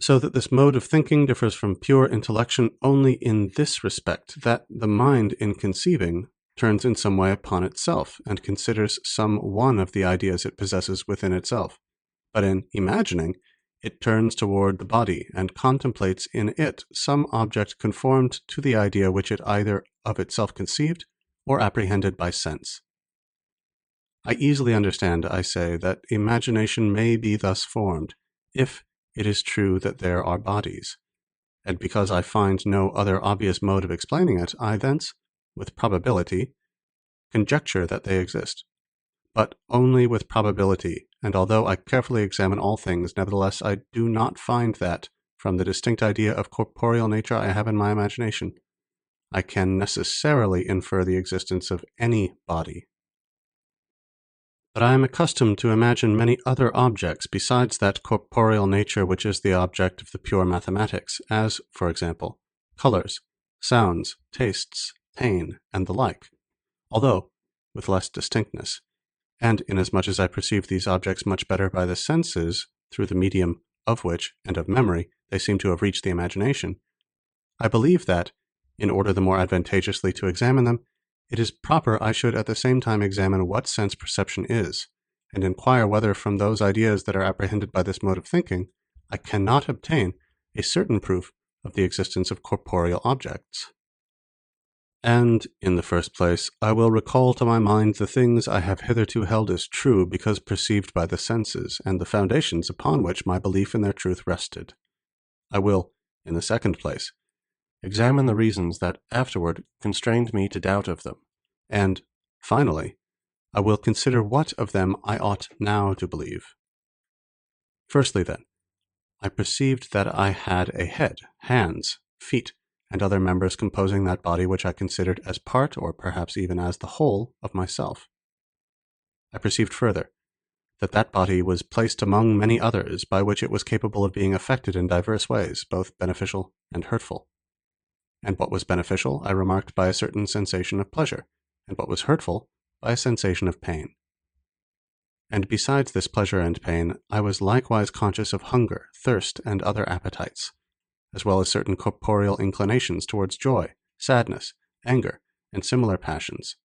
So that this mode of thinking differs from pure intellection only in this respect, that the mind in conceiving turns in some way upon itself, and considers some one of the ideas it possesses within itself. But in imagining, it turns toward the body, and contemplates in it some object conformed to the idea which it either of itself conceived, or apprehended by sense. I easily understand, I say, that imagination may be thus formed, if it is true that there are bodies, and because I find no other obvious mode of explaining it, I thence, with probability, conjecture that they exist. But only with probability, and although I carefully examine all things, nevertheless I do not find that, from the distinct idea of corporeal nature I have in my imagination, I can necessarily infer the existence of any body. But I am accustomed to imagine many other objects besides that corporeal nature which is the object of the pure mathematics, as, for example, colors, sounds, tastes, pain, and the like, although with less distinctness, and inasmuch as I perceive these objects much better by the senses, through the medium of which, and of memory, they seem to have reached the imagination, I believe that, in order the more advantageously to examine them, it is proper I should at the same time examine what sense perception is, and inquire whether from those ideas that are apprehended by this mode of thinking, I cannot obtain a certain proof of the existence of corporeal objects. And, in the first place, I will recall to my mind the things I have hitherto held as true because perceived by the senses, and the foundations upon which my belief in their truth rested. I will, in the second place, examine the reasons that afterward constrained me to doubt of them, and, finally, I will consider what of them I ought now to believe. Firstly, then, I perceived that I had a head, hands, feet, and other members composing that body which I considered as part, or perhaps even as the whole, of myself. I perceived further, that that body was placed among many others, by which it was capable of being affected in diverse ways, both beneficial and hurtful. And what was beneficial I remarked by a certain sensation of pleasure, and what was hurtful by a sensation of pain. And besides this pleasure and pain, I was likewise conscious of hunger, thirst, and other appetites, as well as certain corporeal inclinations towards joy, sadness, anger, and similar passions.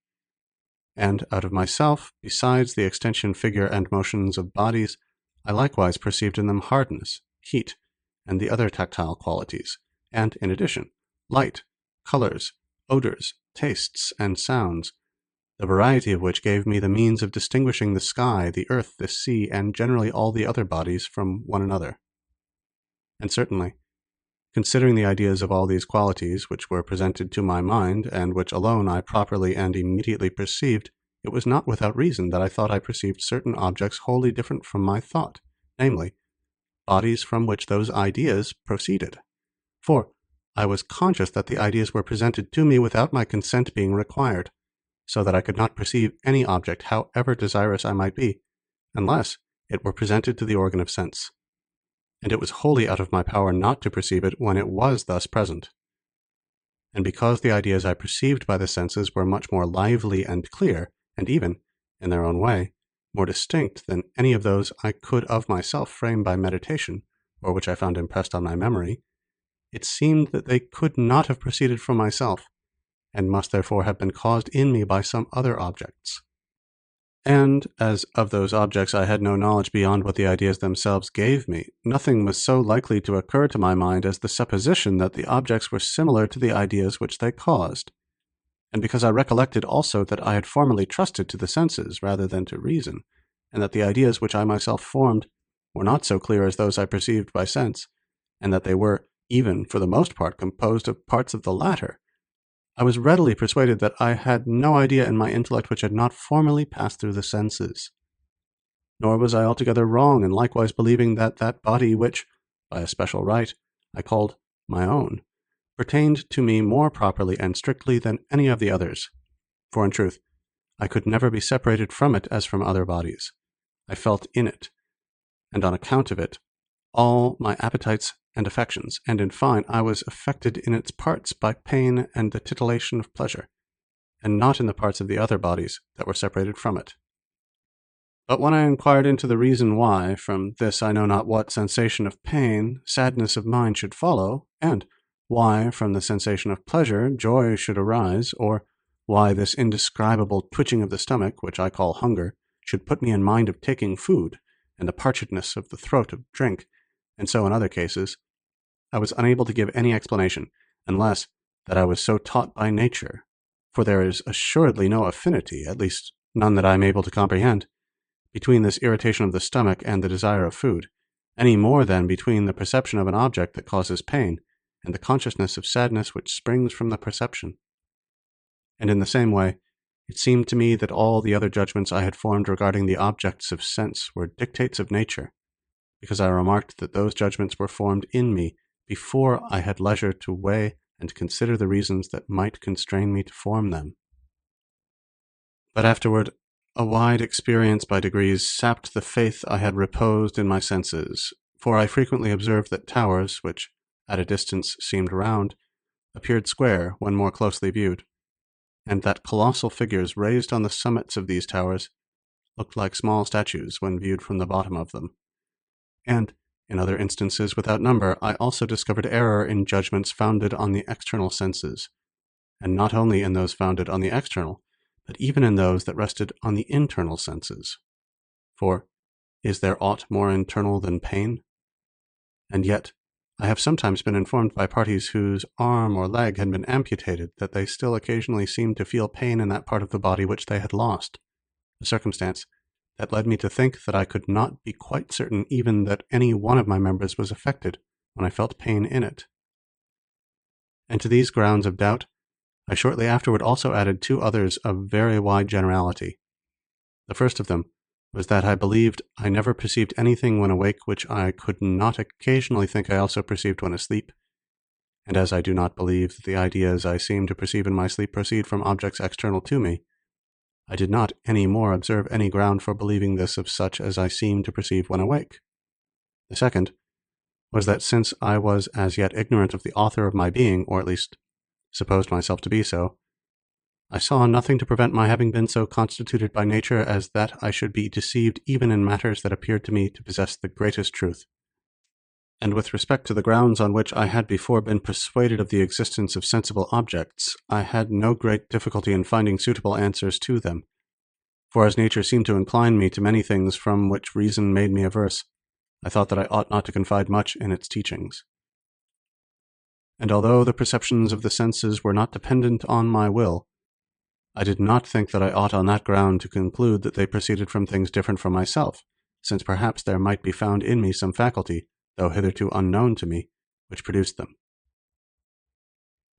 And out of myself, besides the extension, figure, and motions of bodies, I likewise perceived in them hardness, heat, and the other tactile qualities, and, in addition, light, colors, odors, tastes, and sounds, the variety of which gave me the means of distinguishing the sky, the earth, the sea, and generally all the other bodies from one another. And certainly, considering the ideas of all these qualities which were presented to my mind, and which alone I properly and immediately perceived, it was not without reason that I thought I perceived certain objects wholly different from my thought, namely, bodies from which those ideas proceeded. For I was conscious that the ideas were presented to me without my consent being required, so that I could not perceive any object, however desirous I might be, unless it were presented to the organ of sense. And it was wholly out of my power not to perceive it when it was thus present. And because the ideas I perceived by the senses were much more lively and clear, and even, in their own way, more distinct than any of those I could of myself frame by meditation, or which I found impressed on my memory, it seemed that they could not have proceeded from myself, and must therefore have been caused in me by some other objects. And, as of those objects I had no knowledge beyond what the ideas themselves gave me, nothing was so likely to occur to my mind as the supposition that the objects were similar to the ideas which they caused. and because I recollected also that I had formerly trusted to the senses rather than to reason, and that the ideas which I myself formed were not so clear as those I perceived by sense, and that they were, even for the most part, composed of parts of the latter, I was readily persuaded that I had no idea in my intellect which had not formerly passed through the senses. Nor was I altogether wrong in likewise believing that that body which, by a special right, I called my own, pertained to me more properly and strictly than any of the others. For in truth, I could never be separated from it as from other bodies. I felt in it, and on account of it, all my appetites and affections, and in fine, I was affected in its parts by pain and the titillation of pleasure, and not in the parts of the other bodies that were separated from it. But when I inquired into the reason why, from this I know not what sensation of pain, sadness of mind should follow, and why, from the sensation of pleasure, joy should arise, or why this indescribable twitching of the stomach, which I call hunger, should put me in mind of taking food, and the parchedness of the throat of drink, and so in other cases, I was unable to give any explanation, unless that I was so taught by nature, for there is assuredly no affinity, at least none that I am able to comprehend, between this irritation of the stomach and the desire of food, any more than between the perception of an object that causes pain and the consciousness of sadness which springs from the perception. And in the same way, it seemed to me that all the other judgments I had formed regarding the objects of sense were dictates of nature, because I remarked that those judgments were formed in me before I had leisure to weigh and consider the reasons that might constrain me to form them. But afterward, a wide experience by degrees sapped the faith I had reposed in my senses, for I frequently observed that towers, which at a distance seemed round, appeared square when more closely viewed, and that colossal figures raised on the summits of these towers looked like small statues when viewed from the bottom of them. And, in other instances without number, I also discovered error in judgments founded on the external senses, and not only in those founded on the external, but even in those that rested on the internal senses. For is there aught more internal than pain? And yet, I have sometimes been informed by parties whose arm or leg had been amputated that they still occasionally seemed to feel pain in that part of the body which they had lost, a circumstance that led me to think that I could not be quite certain even that any one of my members was affected when I felt pain in it. And to these grounds of doubt, I shortly afterward also added two others of very wide generality. The first of them was that I believed I never perceived anything when awake which I could not occasionally think I also perceived when asleep, and as I do not believe that the ideas I seem to perceive in my sleep proceed from objects external to me, I did not any more observe any ground for believing this of such as I seem to perceive when awake. The second was that since I was as yet ignorant of the author of my being, or at least supposed myself to be so, I saw nothing to prevent my having been so constituted by nature as that I should be deceived even in matters that appeared to me to possess the greatest truth. And with respect to the grounds on which I had before been persuaded of the existence of sensible objects, I had no great difficulty in finding suitable answers to them, for as nature seemed to incline me to many things from which reason made me averse, I thought that I ought not to confide much in its teachings. And although the perceptions of the senses were not dependent on my will, I did not think that I ought on that ground to conclude that they proceeded from things different from myself, since perhaps there might be found in me some faculty, though hitherto unknown to me, which produced them.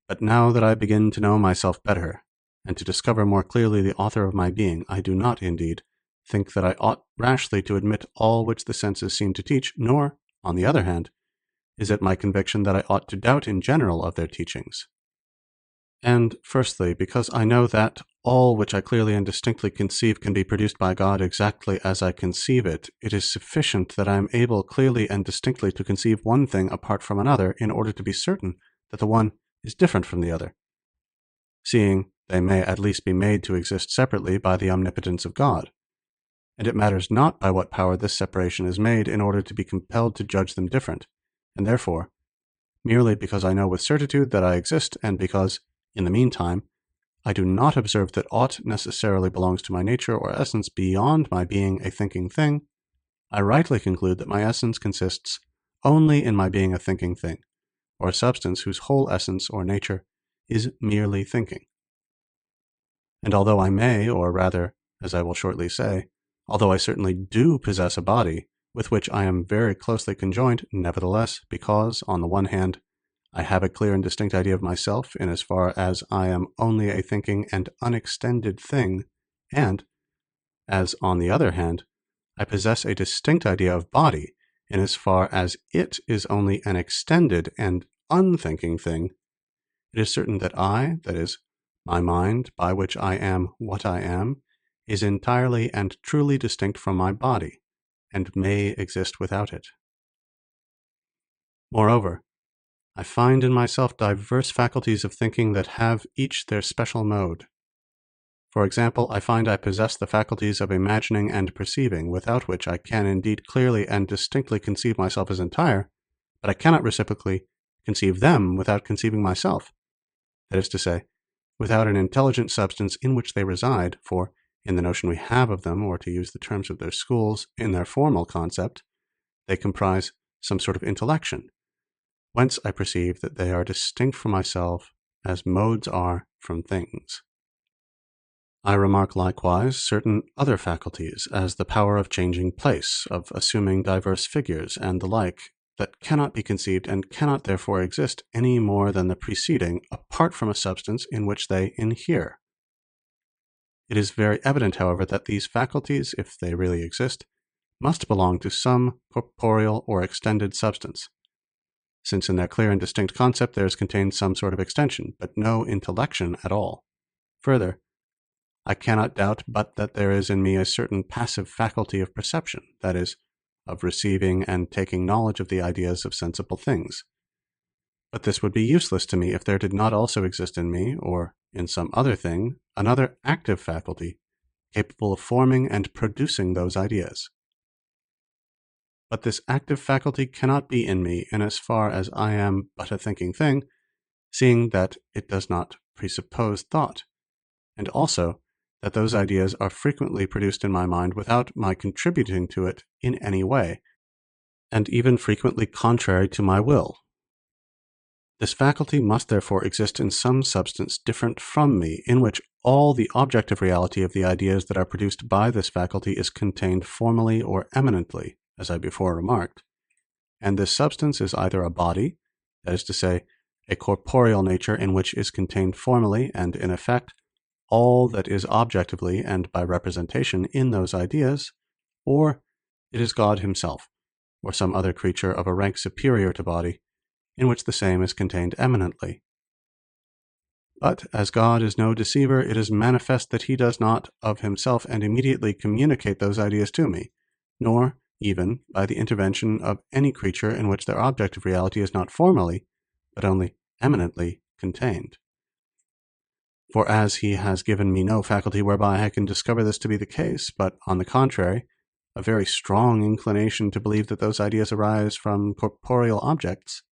But now that I begin to know myself better, and to discover more clearly the author of my being, I do not, indeed, think that I ought rashly to admit all which the senses seem to teach, nor, on the other hand, is it my conviction that I ought to doubt in general of their teachings. And, firstly, because I know that all which I clearly and distinctly conceive can be produced by God exactly as I conceive it, it is sufficient that I am able clearly and distinctly to conceive one thing apart from another in order to be certain that the one is different from the other, seeing they may at least be made to exist separately by the omnipotence of God. And it matters not by what power this separation is made in order to be compelled to judge them different, and therefore, merely because I know with certitude that I exist, and because, in the meantime, I do not observe that aught necessarily belongs to my nature or essence beyond my being a thinking thing, I rightly conclude that my essence consists only in my being a thinking thing, or a substance whose whole essence or nature is merely thinking. And although I may, or rather, as I will shortly say, although I certainly do possess a body with which I am very closely conjoined, nevertheless, because, on the one hand, I have a clear and distinct idea of myself in as far as I am only a thinking and unextended thing, and as, on the other hand, I possess a distinct idea of body in as far as it is only an extended and unthinking thing, it is certain that I, that is, my mind, by which I am what I am, is entirely and truly distinct from my body, and may exist without it. Moreover, I find in myself diverse faculties of thinking that have each their special mode. For example, I find I possess the faculties of imagining and perceiving, without which I can indeed clearly and distinctly conceive myself as entire, but I cannot reciprocally conceive them without conceiving myself. That is to say, without an intelligent substance in which they reside, for, in the notion we have of them, or to use the terms of their schools, in their formal concept, they comprise some sort of intellection, whence I perceive that they are distinct from myself as modes are from things. I remark likewise certain other faculties, as the power of changing place, of assuming diverse figures, and the like, that cannot be conceived and cannot therefore exist any more than the preceding, apart from a substance in which they inhere. It is very evident, however, that these faculties, if they really exist, must belong to some corporeal or extended substance, since in their clear and distinct concept there is contained some sort of extension, but no intellection at all. Further, I cannot doubt but that there is in me a certain passive faculty of perception, that is, of receiving and taking knowledge of the ideas of sensible things. But this would be useless to me if there did not also exist in me, or in some other thing, another active faculty, capable of forming and producing those ideas. But this active faculty cannot be in me in as far as I am but a thinking thing, seeing that it does not presuppose thought, and also that those ideas are frequently produced in my mind without my contributing to it in any way, and even frequently contrary to my will. This faculty must therefore exist in some substance different from me, in which all the objective reality of the ideas that are produced by this faculty is contained formally or eminently, as I before remarked, and this substance is either a body, that is to say, a corporeal nature in which is contained formally and in effect all that is objectively and by representation in those ideas, or it is God himself, or some other creature of a rank superior to body, in which the same is contained eminently. But as God is no deceiver, it is manifest that he does not of himself and immediately communicate those ideas to me, nor even by the intervention of any creature in which their objective reality is not formally, but only eminently contained. For as he has given me no faculty whereby I can discover this to be the case, but, on the contrary, a very strong inclination to believe that those ideas arise from corporeal objects,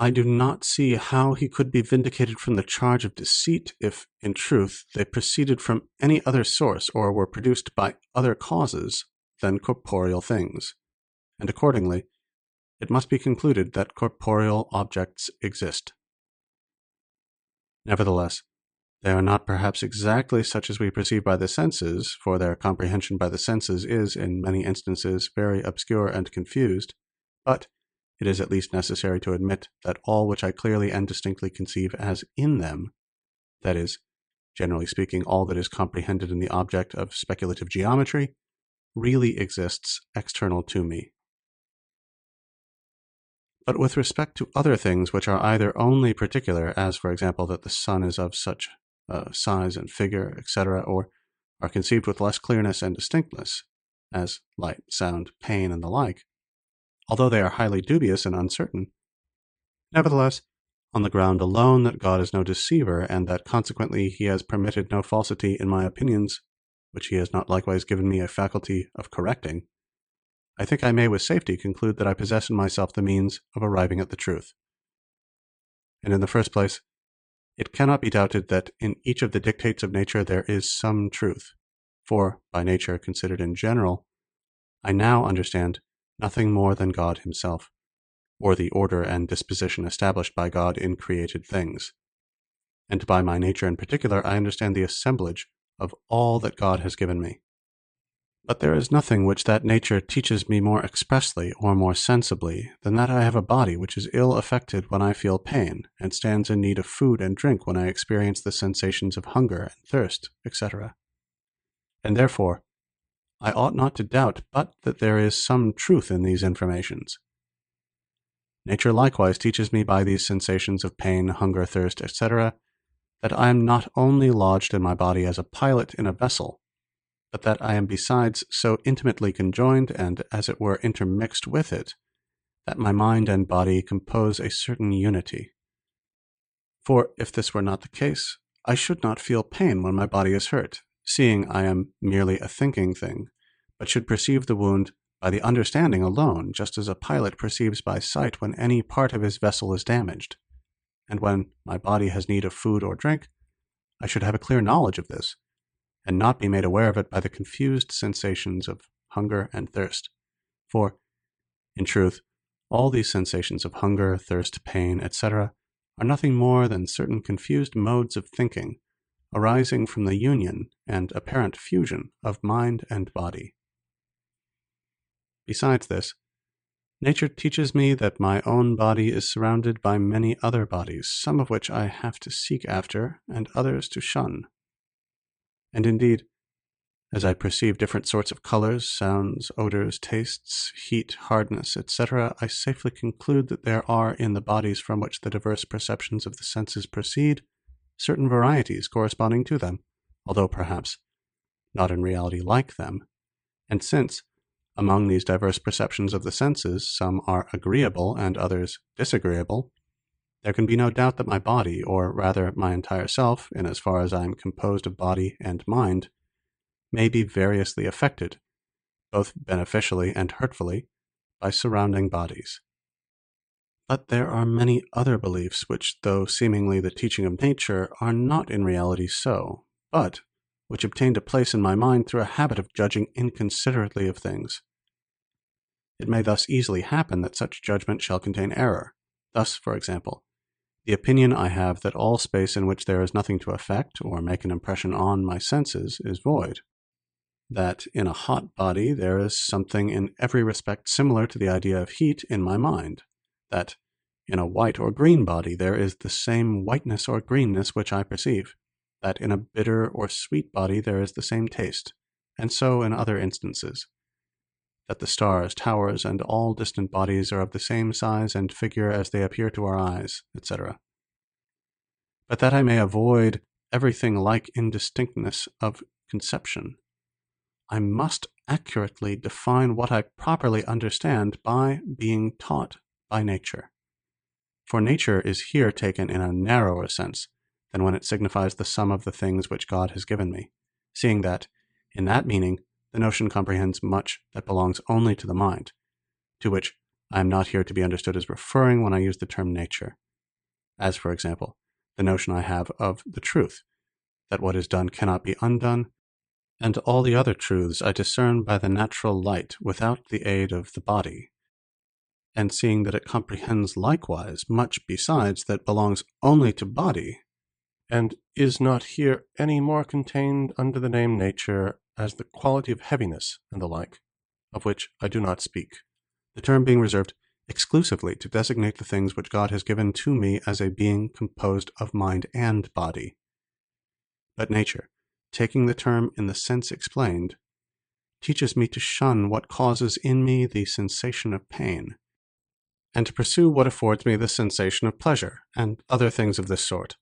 I do not see how he could be vindicated from the charge of deceit if, in truth, they proceeded from any other source or were produced by other causes than corporeal things, and accordingly it must be concluded that corporeal objects exist. Nevertheless, they are not perhaps exactly such as we perceive by the senses, for their comprehension by the senses is, in many instances, very obscure and confused, but it is at least necessary to admit that all which I clearly and distinctly conceive as in them, that is, generally speaking, all that is comprehended in the object of speculative geometry, really exists external to me. But with respect to other things which are either only particular, as for example that the sun is of such size and figure, etc., or are conceived with less clearness and distinctness, as light, sound, pain, and the like, although they are highly dubious and uncertain, nevertheless, on the ground alone that God is no deceiver, and that consequently he has permitted no falsity in my opinions, which he has not likewise given me a faculty of correcting, I think I may with safety conclude that I possess in myself the means of arriving at the truth. And in the first place, it cannot be doubted that in each of the dictates of nature there is some truth, for, by nature considered in general, I now understand nothing more than God himself, or the order and disposition established by God in created things. and by my nature in particular I understand the assemblage of all that God has given me. But there is nothing which that nature teaches me more expressly or more sensibly than that I have a body which is ill affected when I feel pain, and stands in need of food and drink when I experience the sensations of hunger and thirst, etc. And therefore I ought not to doubt but that there is some truth in these informations. Nature likewise teaches me by these sensations of pain, hunger, thirst, etc., that I am not only lodged in my body as a pilot in a vessel, but that I am besides so intimately conjoined and, as it were, intermixed with it, that my mind and body compose a certain unity. For if this were not the case, I should not feel pain when my body is hurt, seeing I am merely a thinking thing, but should perceive the wound by the understanding alone, just as a pilot perceives by sight when any part of his vessel is damaged. And when my body has need of food or drink, I should have a clear knowledge of this, and not be made aware of it by the confused sensations of hunger and thirst. For, in truth, all these sensations of hunger, thirst, pain, etc., are nothing more than certain confused modes of thinking, arising from the union and apparent fusion of mind and body. Besides this, nature teaches me that my own body is surrounded by many other bodies, some of which I have to seek after, and others to shun. And indeed, as I perceive different sorts of colors, sounds, odors, tastes, heat, hardness, etc., I safely conclude that there are in the bodies from which the diverse perceptions of the senses proceed certain varieties corresponding to them, although perhaps not in reality like them. And since, among these diverse perceptions of the senses, some are agreeable and others disagreeable, there can be no doubt that my body, or rather my entire self, in as far as I am composed of body and mind, may be variously affected, both beneficially and hurtfully, by surrounding bodies. But there are many other beliefs which, though seemingly the teaching of nature, are not in reality so, but which obtained a place in my mind through a habit of judging inconsiderately of things. It may thus easily happen that such judgment shall contain error. Thus, for example, the opinion I have that all space in which there is nothing to affect or make an impression on my senses is void, that in a hot body there is something in every respect similar to the idea of heat in my mind, that in a white or green body there is the same whiteness or greenness which I perceive, that in a bitter or sweet body there is the same taste, and so in other instances, that the stars, towers, and all distant bodies are of the same size and figure as they appear to our eyes, etc. But that I may avoid everything like indistinctness of conception, I must accurately define what I properly understand by being taught by nature. For nature is here taken in a narrower sense than when it signifies the sum of the things which God has given me, seeing that, in that meaning, the notion comprehends much that belongs only to the mind, to which I am not here to be understood as referring when I use the term nature, as, for example, the notion I have of the truth, that what is done cannot be undone, and all the other truths I discern by the natural light without the aid of the body, and seeing that it comprehends likewise much besides that belongs only to body, and is not here any more contained under the name nature as the quality of heaviness and the like, of which I do not speak, the term being reserved exclusively to designate the things which God has given to me as a being composed of mind and body. But nature, taking the term in the sense explained, teaches me to shun what causes in me the sensation of pain, and to pursue what affords me the sensation of pleasure, and other things of this sort.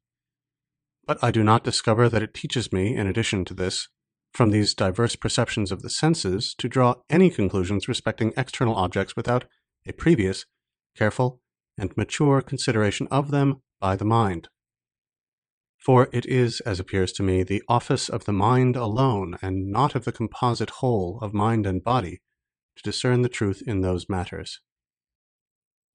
But I do not discover that it teaches me, in addition to this, from these diverse perceptions of the senses, to draw any conclusions respecting external objects without a previous, careful, and mature consideration of them by the mind. For it is, as appears to me, the office of the mind alone, and not of the composite whole of mind and body, to discern the truth in those matters.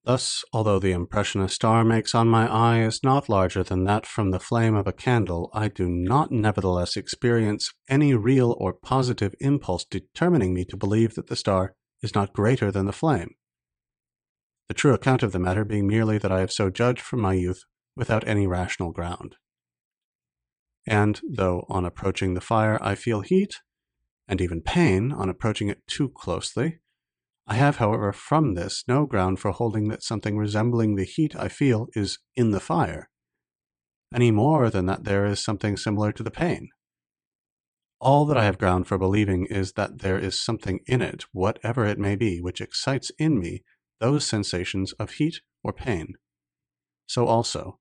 Thus, although the impression a star makes on my eye is not larger than that from the flame of a candle, I do not nevertheless experience any real or positive impulse determining me to believe that the star is not greater than the flame, the true account of the matter being merely that I have so judged from my youth without any rational ground. And though on approaching the fire I feel heat, and even pain on approaching it too closely, I have, however, from this no ground for holding that something resembling the heat I feel is in the fire, any more than that there is something similar to the pain. All that I have ground for believing is that there is something in it, whatever it may be, which excites in me those sensations of heat or pain. So also,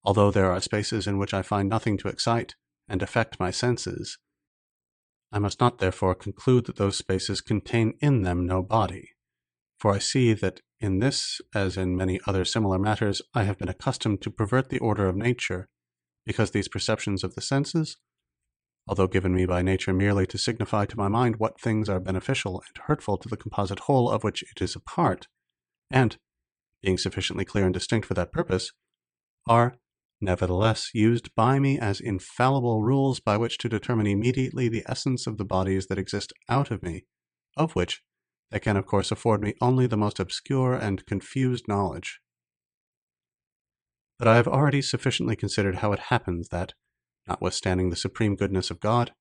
although there are spaces in which I find nothing to excite and affect my senses, I must not therefore conclude that those spaces contain in them no body. For I see that in this, as in many other similar matters, I have been accustomed to pervert the order of nature, because these perceptions of the senses, although given me by nature merely to signify to my mind what things are beneficial and hurtful to the composite whole of which it is a part, and, being sufficiently clear and distinct for that purpose, are nevertheless used by me as infallible rules by which to determine immediately the essence of the bodies that exist out of me, of which they can of course afford me only the most obscure and confused knowledge. But I have already sufficiently considered how it happens that, notwithstanding the supreme goodness of God,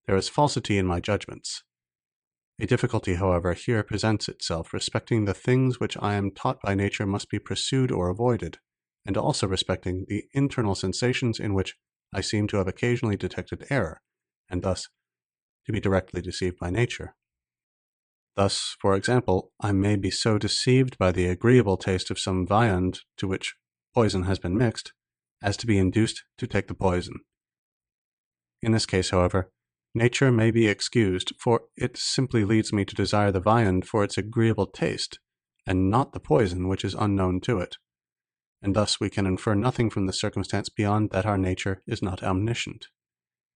there is falsity in my judgments. A difficulty, however, here presents itself respecting the things which I am taught by nature must be pursued or avoided, and also respecting the internal sensations in which I seem to have occasionally detected error, and thus to be directly deceived by nature. Thus, for example, I may be so deceived by the agreeable taste of some viand to which poison has been mixed, as to be induced to take the poison. In this case, however, nature may be excused, for it simply leads me to desire the viand for its agreeable taste, and not the poison which is unknown to it. And thus we can infer nothing from this circumstance beyond that our nature is not omniscient,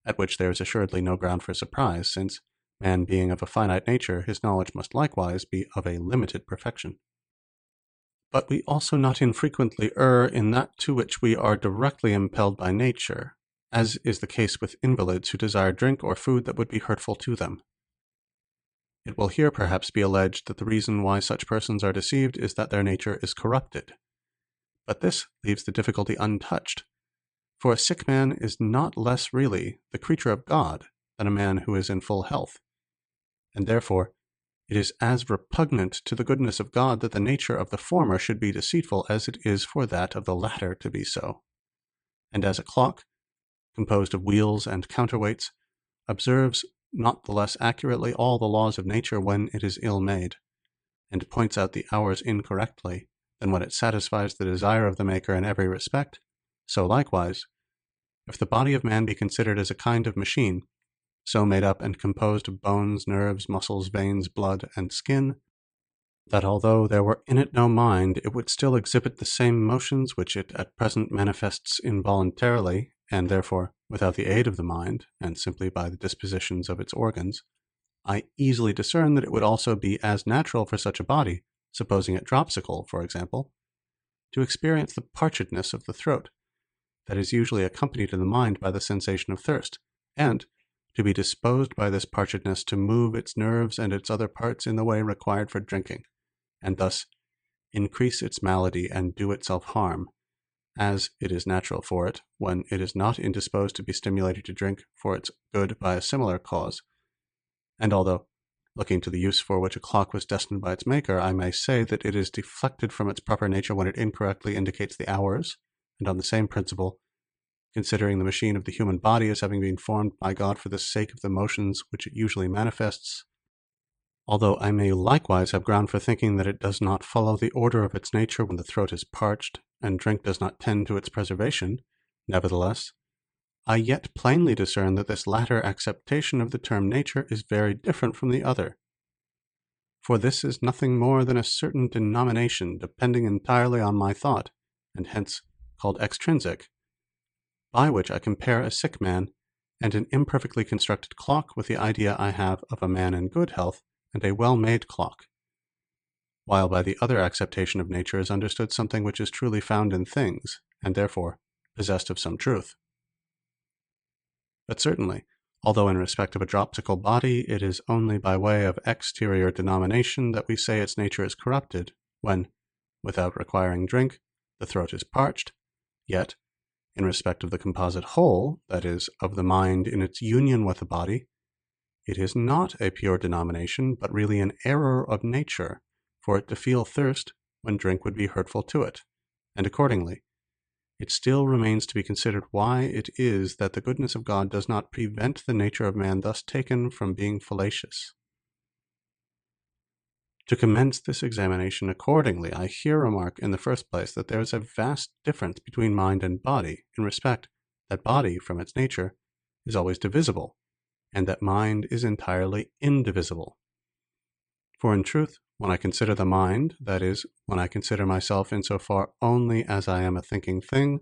at which there is assuredly no ground for surprise, since, man being of a finite nature, his knowledge must likewise be of a limited perfection. But we also not infrequently err in that to which we are directly impelled by nature, as is the case with invalids who desire drink or food that would be hurtful to them. It will here perhaps be alleged that the reason why such persons are deceived is that their nature is corrupted. But this leaves the difficulty untouched, for a sick man is not less really the creature of God than a man who is in full health, and therefore it is as repugnant to the goodness of God that the nature of the former should be deceitful as it is for that of the latter to be so. And as a clock, composed of wheels and counterweights, observes not the less accurately all the laws of nature when it is ill made, and points out the hours incorrectly than when it satisfies the desire of the maker in every respect, so likewise, if the body of man be considered as a kind of machine, so made up and composed of bones, nerves, muscles, veins, blood, and skin, that although there were in it no mind, it would still exhibit the same motions which it at present manifests involuntarily, and therefore without the aid of the mind, and simply by the dispositions of its organs, I easily discern that it would also be as natural for such a body, supposing it dropsical, for example, to experience the parchedness of the throat, that is usually accompanied in the mind by the sensation of thirst, and to be disposed by this parchedness to move its nerves and its other parts in the way required for drinking, and thus increase its malady and do itself harm, as it is natural for it, when it is not indisposed to be stimulated to drink for its good by a similar cause. And although, looking to the use for which a clock was destined by its maker, I may say that it is deflected from its proper nature when it incorrectly indicates the hours, and on the same principle, considering the machine of the human body as having been formed by God for the sake of the motions which it usually manifests, although I may likewise have ground for thinking that it does not follow the order of its nature when the throat is parched, and drink does not tend to its preservation, nevertheless, I yet plainly discern that this latter acceptation of the term nature is very different from the other. For this is nothing more than a certain denomination depending entirely on my thought, and hence called extrinsic, by which I compare a sick man and an imperfectly constructed clock with the idea I have of a man in good health and a well-made clock, while by the other acceptation of nature is understood something which is truly found in things, and therefore possessed of some truth. But certainly, although in respect of a dropsical body it is only by way of exterior denomination that we say its nature is corrupted, when, without requiring drink, the throat is parched, yet, In respect of the composite whole, that is, of the mind in its union with the body, it is not a pure denomination, but really an error of nature for it to feel thirst when drink would be hurtful to it, and accordingly, it still remains to be considered why it is that the goodness of God does not prevent the nature of man thus taken from being fallacious. To commence this examination accordingly, I here remark in the first place that there is a vast difference between mind and body, in respect that body, from its nature, is always divisible, and that mind is entirely indivisible. For in truth, when I consider the mind, that is, when I consider myself in so far only as I am a thinking thing,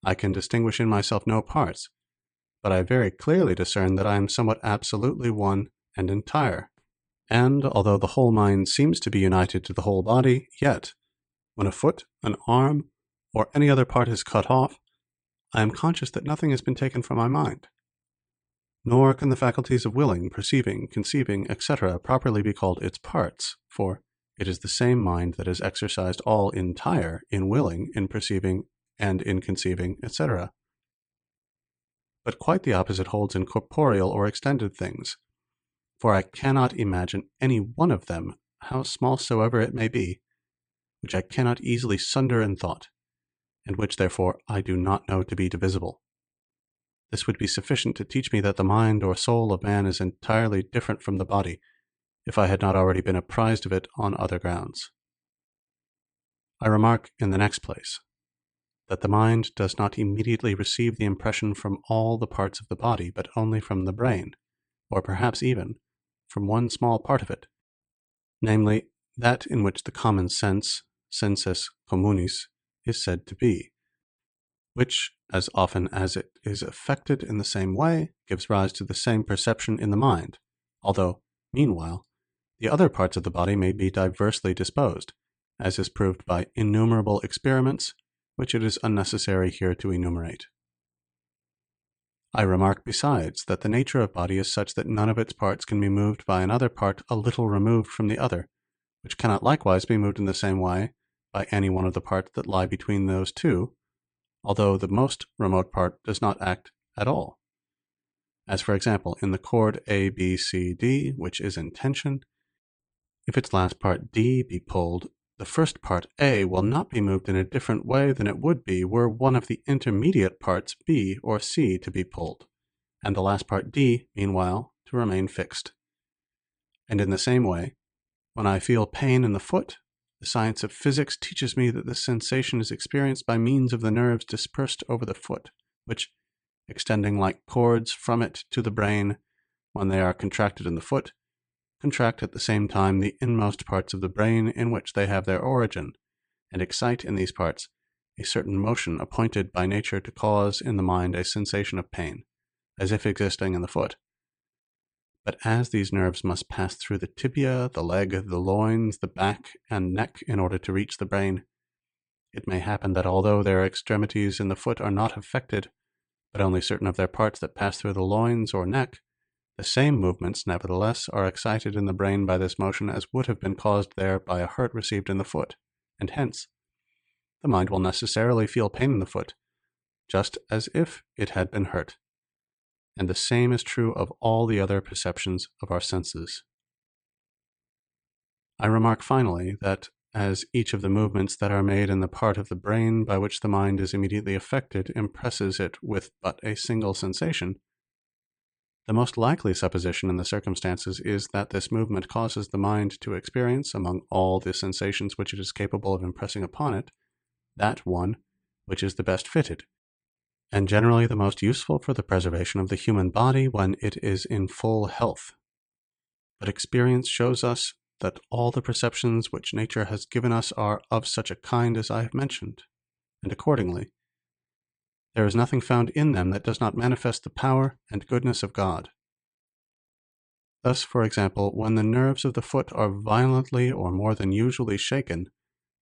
I can distinguish in myself no parts, but I very clearly discern that I am somewhat absolutely one and entire. And although the whole mind seems to be united to the whole body, yet, when a foot, an arm, or any other part is cut off, I am conscious that nothing has been taken from my mind. Nor can the faculties of willing, perceiving, conceiving, etc. properly be called its parts, for it is the same mind that is exercised all entire in willing, in perceiving, and in conceiving, etc. But quite the opposite holds in corporeal or extended things, for I cannot imagine any one of them, how small soever it may be, which I cannot easily sunder in thought, and which therefore I do not know to be divisible. This would be sufficient to teach me that the mind or soul of man is entirely different from the body, if I had not already been apprised of it on other grounds. I remark in the next place, that the mind does not immediately receive the impression from all the parts of the body, but only from the brain, or perhaps even from one small part of it, namely, that in which the common sense, sensus communis, is said to be, which, as often as it is affected in the same way, gives rise to the same perception in the mind, although, meanwhile, the other parts of the body may be diversely disposed, as is proved by innumerable experiments, which it is unnecessary here to enumerate. I remark besides that the nature of body is such that none of its parts can be moved by another part a little removed from the other, which cannot likewise be moved in the same way by any one of the parts that lie between those two, although the most remote part does not act at all. As for example, in the chord A, B, C, D, which is in tension, if its last part D be pulled, the first part A will not be moved in a different way than it would be were one of the intermediate parts B or C to be pulled, and the last part D, meanwhile, to remain fixed. And in the same way, when I feel pain in the foot, the science of physics teaches me that this sensation is experienced by means of the nerves dispersed over the foot, which, extending like cords from it to the brain, when they are contracted in the foot, contract at the same time the inmost parts of the brain in which they have their origin, and excite in these parts a certain motion appointed by nature to cause in the mind a sensation of pain, as if existing in the foot. But as these nerves must pass through the tibia, the leg, the loins, the back, and neck in order to reach the brain, it may happen that although their extremities in the foot are not affected, but only certain of their parts that pass through the loins or neck, the same movements, nevertheless, are excited in the brain by this motion as would have been caused there by a hurt received in the foot, and hence the mind will necessarily feel pain in the foot, just as if it had been hurt. And the same is true of all the other perceptions of our senses. I remark finally that as each of the movements that are made in the part of the brain by which the mind is immediately affected impresses it with but a single sensation, the most likely supposition in the circumstances is that this movement causes the mind to experience, among all the sensations which it is capable of impressing upon it, that one which is the best fitted, and generally the most useful for the preservation of the human body when it is in full health. But experience shows us that all the perceptions which nature has given us are of such a kind as I have mentioned, and accordingly, there is nothing found in them that does not manifest the power and goodness of God. Thus, for example, when the nerves of the foot are violently or more than usually shaken,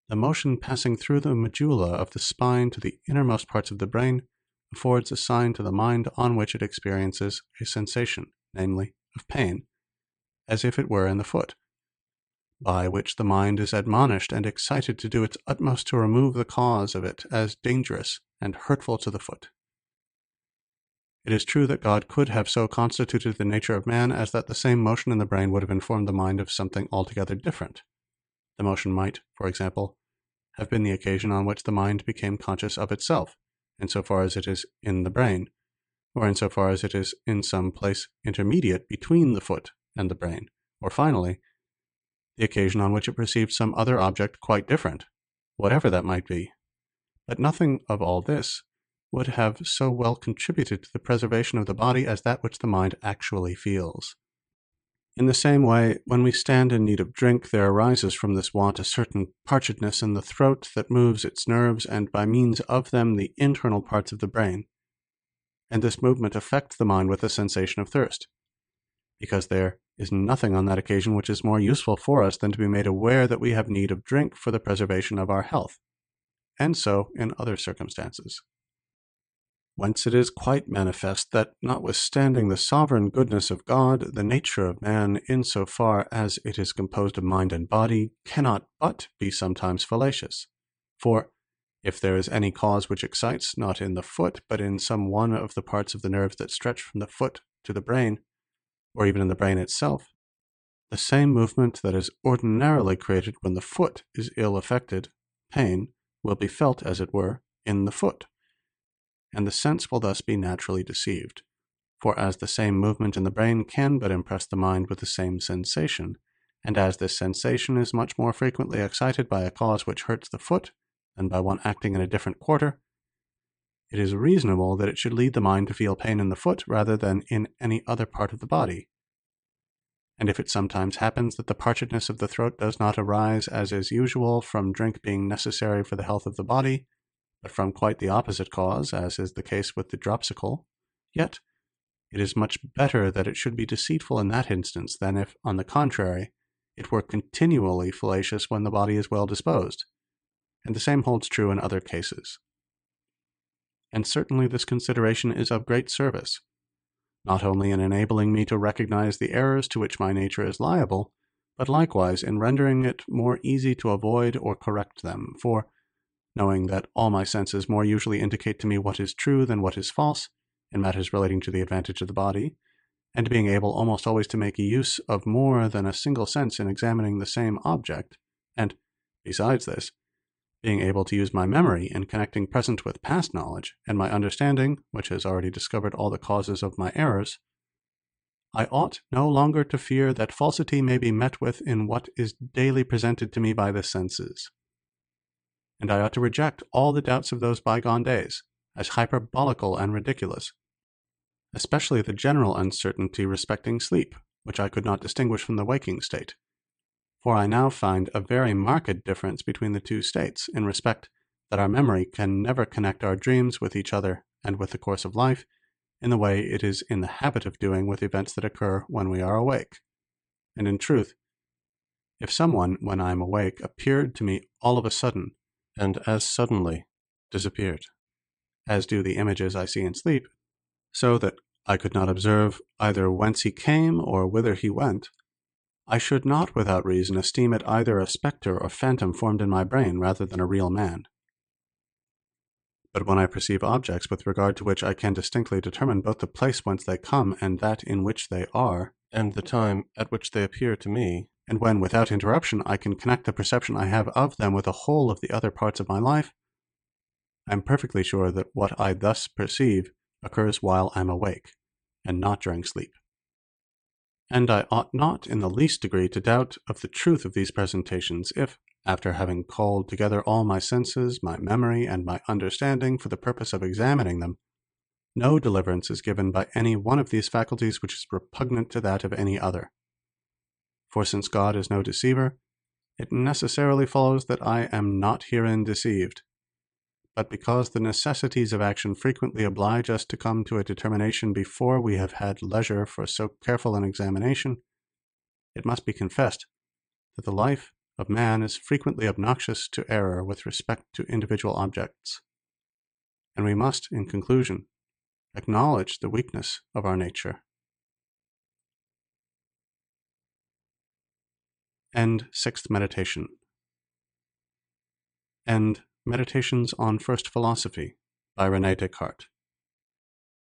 the motion passing through the medulla of the spine to the innermost parts of the brain affords a sign to the mind on which it experiences a sensation, namely, of pain, as if it were in the foot. by which the mind is admonished and excited to do its utmost to remove the cause of it as dangerous and hurtful to the foot. It is true that God could have so constituted the nature of man as that the same motion in the brain would have informed the mind of something altogether different. The motion might, for example, have been the occasion on which the mind became conscious of itself, insofar as it is in the brain, or insofar as it is in some place intermediate between the foot and the brain, or finally, the occasion on which it perceived some other object quite different, whatever that might be. But nothing of all this would have so well contributed to the preservation of the body as that which the mind actually feels. In the same way, when we stand in need of drink, there arises from this want a certain parchedness in the throat that moves its nerves, and by means of them the internal parts of the brain, and this movement affects the mind with a sensation of thirst, because there is nothing on that occasion which is more useful for us than to be made aware that we have need of drink for the preservation of our health, and so in other circumstances. Whence it is quite manifest that, notwithstanding the sovereign goodness of God, the nature of man, in so far as it is composed of mind and body, cannot but be sometimes fallacious. For if there is any cause which excites, not in the foot, but in some one of the parts of the nerves that stretch from the foot to the brain, or even in the brain itself, the same movement that is ordinarily created when the foot is ill affected, pain, will be felt, as it were, in the foot, and the sense will thus be naturally deceived. For as the same movement in the brain can but impress the mind with the same sensation, and as this sensation is much more frequently excited by a cause which hurts the foot than by one acting in a different quarter, it is reasonable that it should lead the mind to feel pain in the foot rather than in any other part of the body. And if it sometimes happens that the parchedness of the throat does not arise, as is usual, from drink being necessary for the health of the body, but from quite the opposite cause, as is the case with the dropsical, yet it is much better that it should be deceitful in that instance than if, on the contrary, it were continually fallacious when the body is well disposed, and the same holds true in other cases. And certainly this consideration is of great service, not only in enabling me to recognize the errors to which my nature is liable, but likewise in rendering it more easy to avoid or correct them, for, knowing that all my senses more usually indicate to me what is true than what is false, in matters relating to the advantage of the body, and being able almost always to make use of more than a single sense in examining the same object, and, besides this, being able to use my memory in connecting present with past knowledge, and my understanding, which has already discovered all the causes of my errors, I ought no longer to fear that falsity may be met with in what is daily presented to me by the senses. And I ought to reject all the doubts of those bygone days, as hyperbolical and ridiculous, especially the general uncertainty respecting sleep, which I could not distinguish from the waking state. For I now find a very marked difference between the two states, in respect that our memory can never connect our dreams with each other and with the course of life, in the way it is in the habit of doing with events that occur when we are awake. And in truth, if someone, when I am awake, appeared to me all of a sudden, and as suddenly disappeared, as do the images I see in sleep, so that I could not observe either whence he came or whither he went, I should not without reason esteem it either a spectre or phantom formed in my brain rather than a real man. But when I perceive objects with regard to which I can distinctly determine both the place whence they come and that in which they are, and the time at which they appear to me, and when without interruption I can connect the perception I have of them with the whole of the other parts of my life, I am perfectly sure that what I thus perceive occurs while I am awake, and not during sleep. And I ought not in the least degree to doubt of the truth of these presentations, if, after having called together all my senses, my memory, and my understanding for the purpose of examining them, no deliverance is given by any one of these faculties which is repugnant to that of any other. For since God is no deceiver, it necessarily follows that I am not herein deceived. But because the necessities of action frequently oblige us to come to a determination before we have had leisure for so careful an examination, it must be confessed that the life of man is frequently obnoxious to error with respect to individual objects, and we must, in conclusion, acknowledge the weakness of our nature. End sixth meditation. End Meditations on First Philosophy by René Descartes.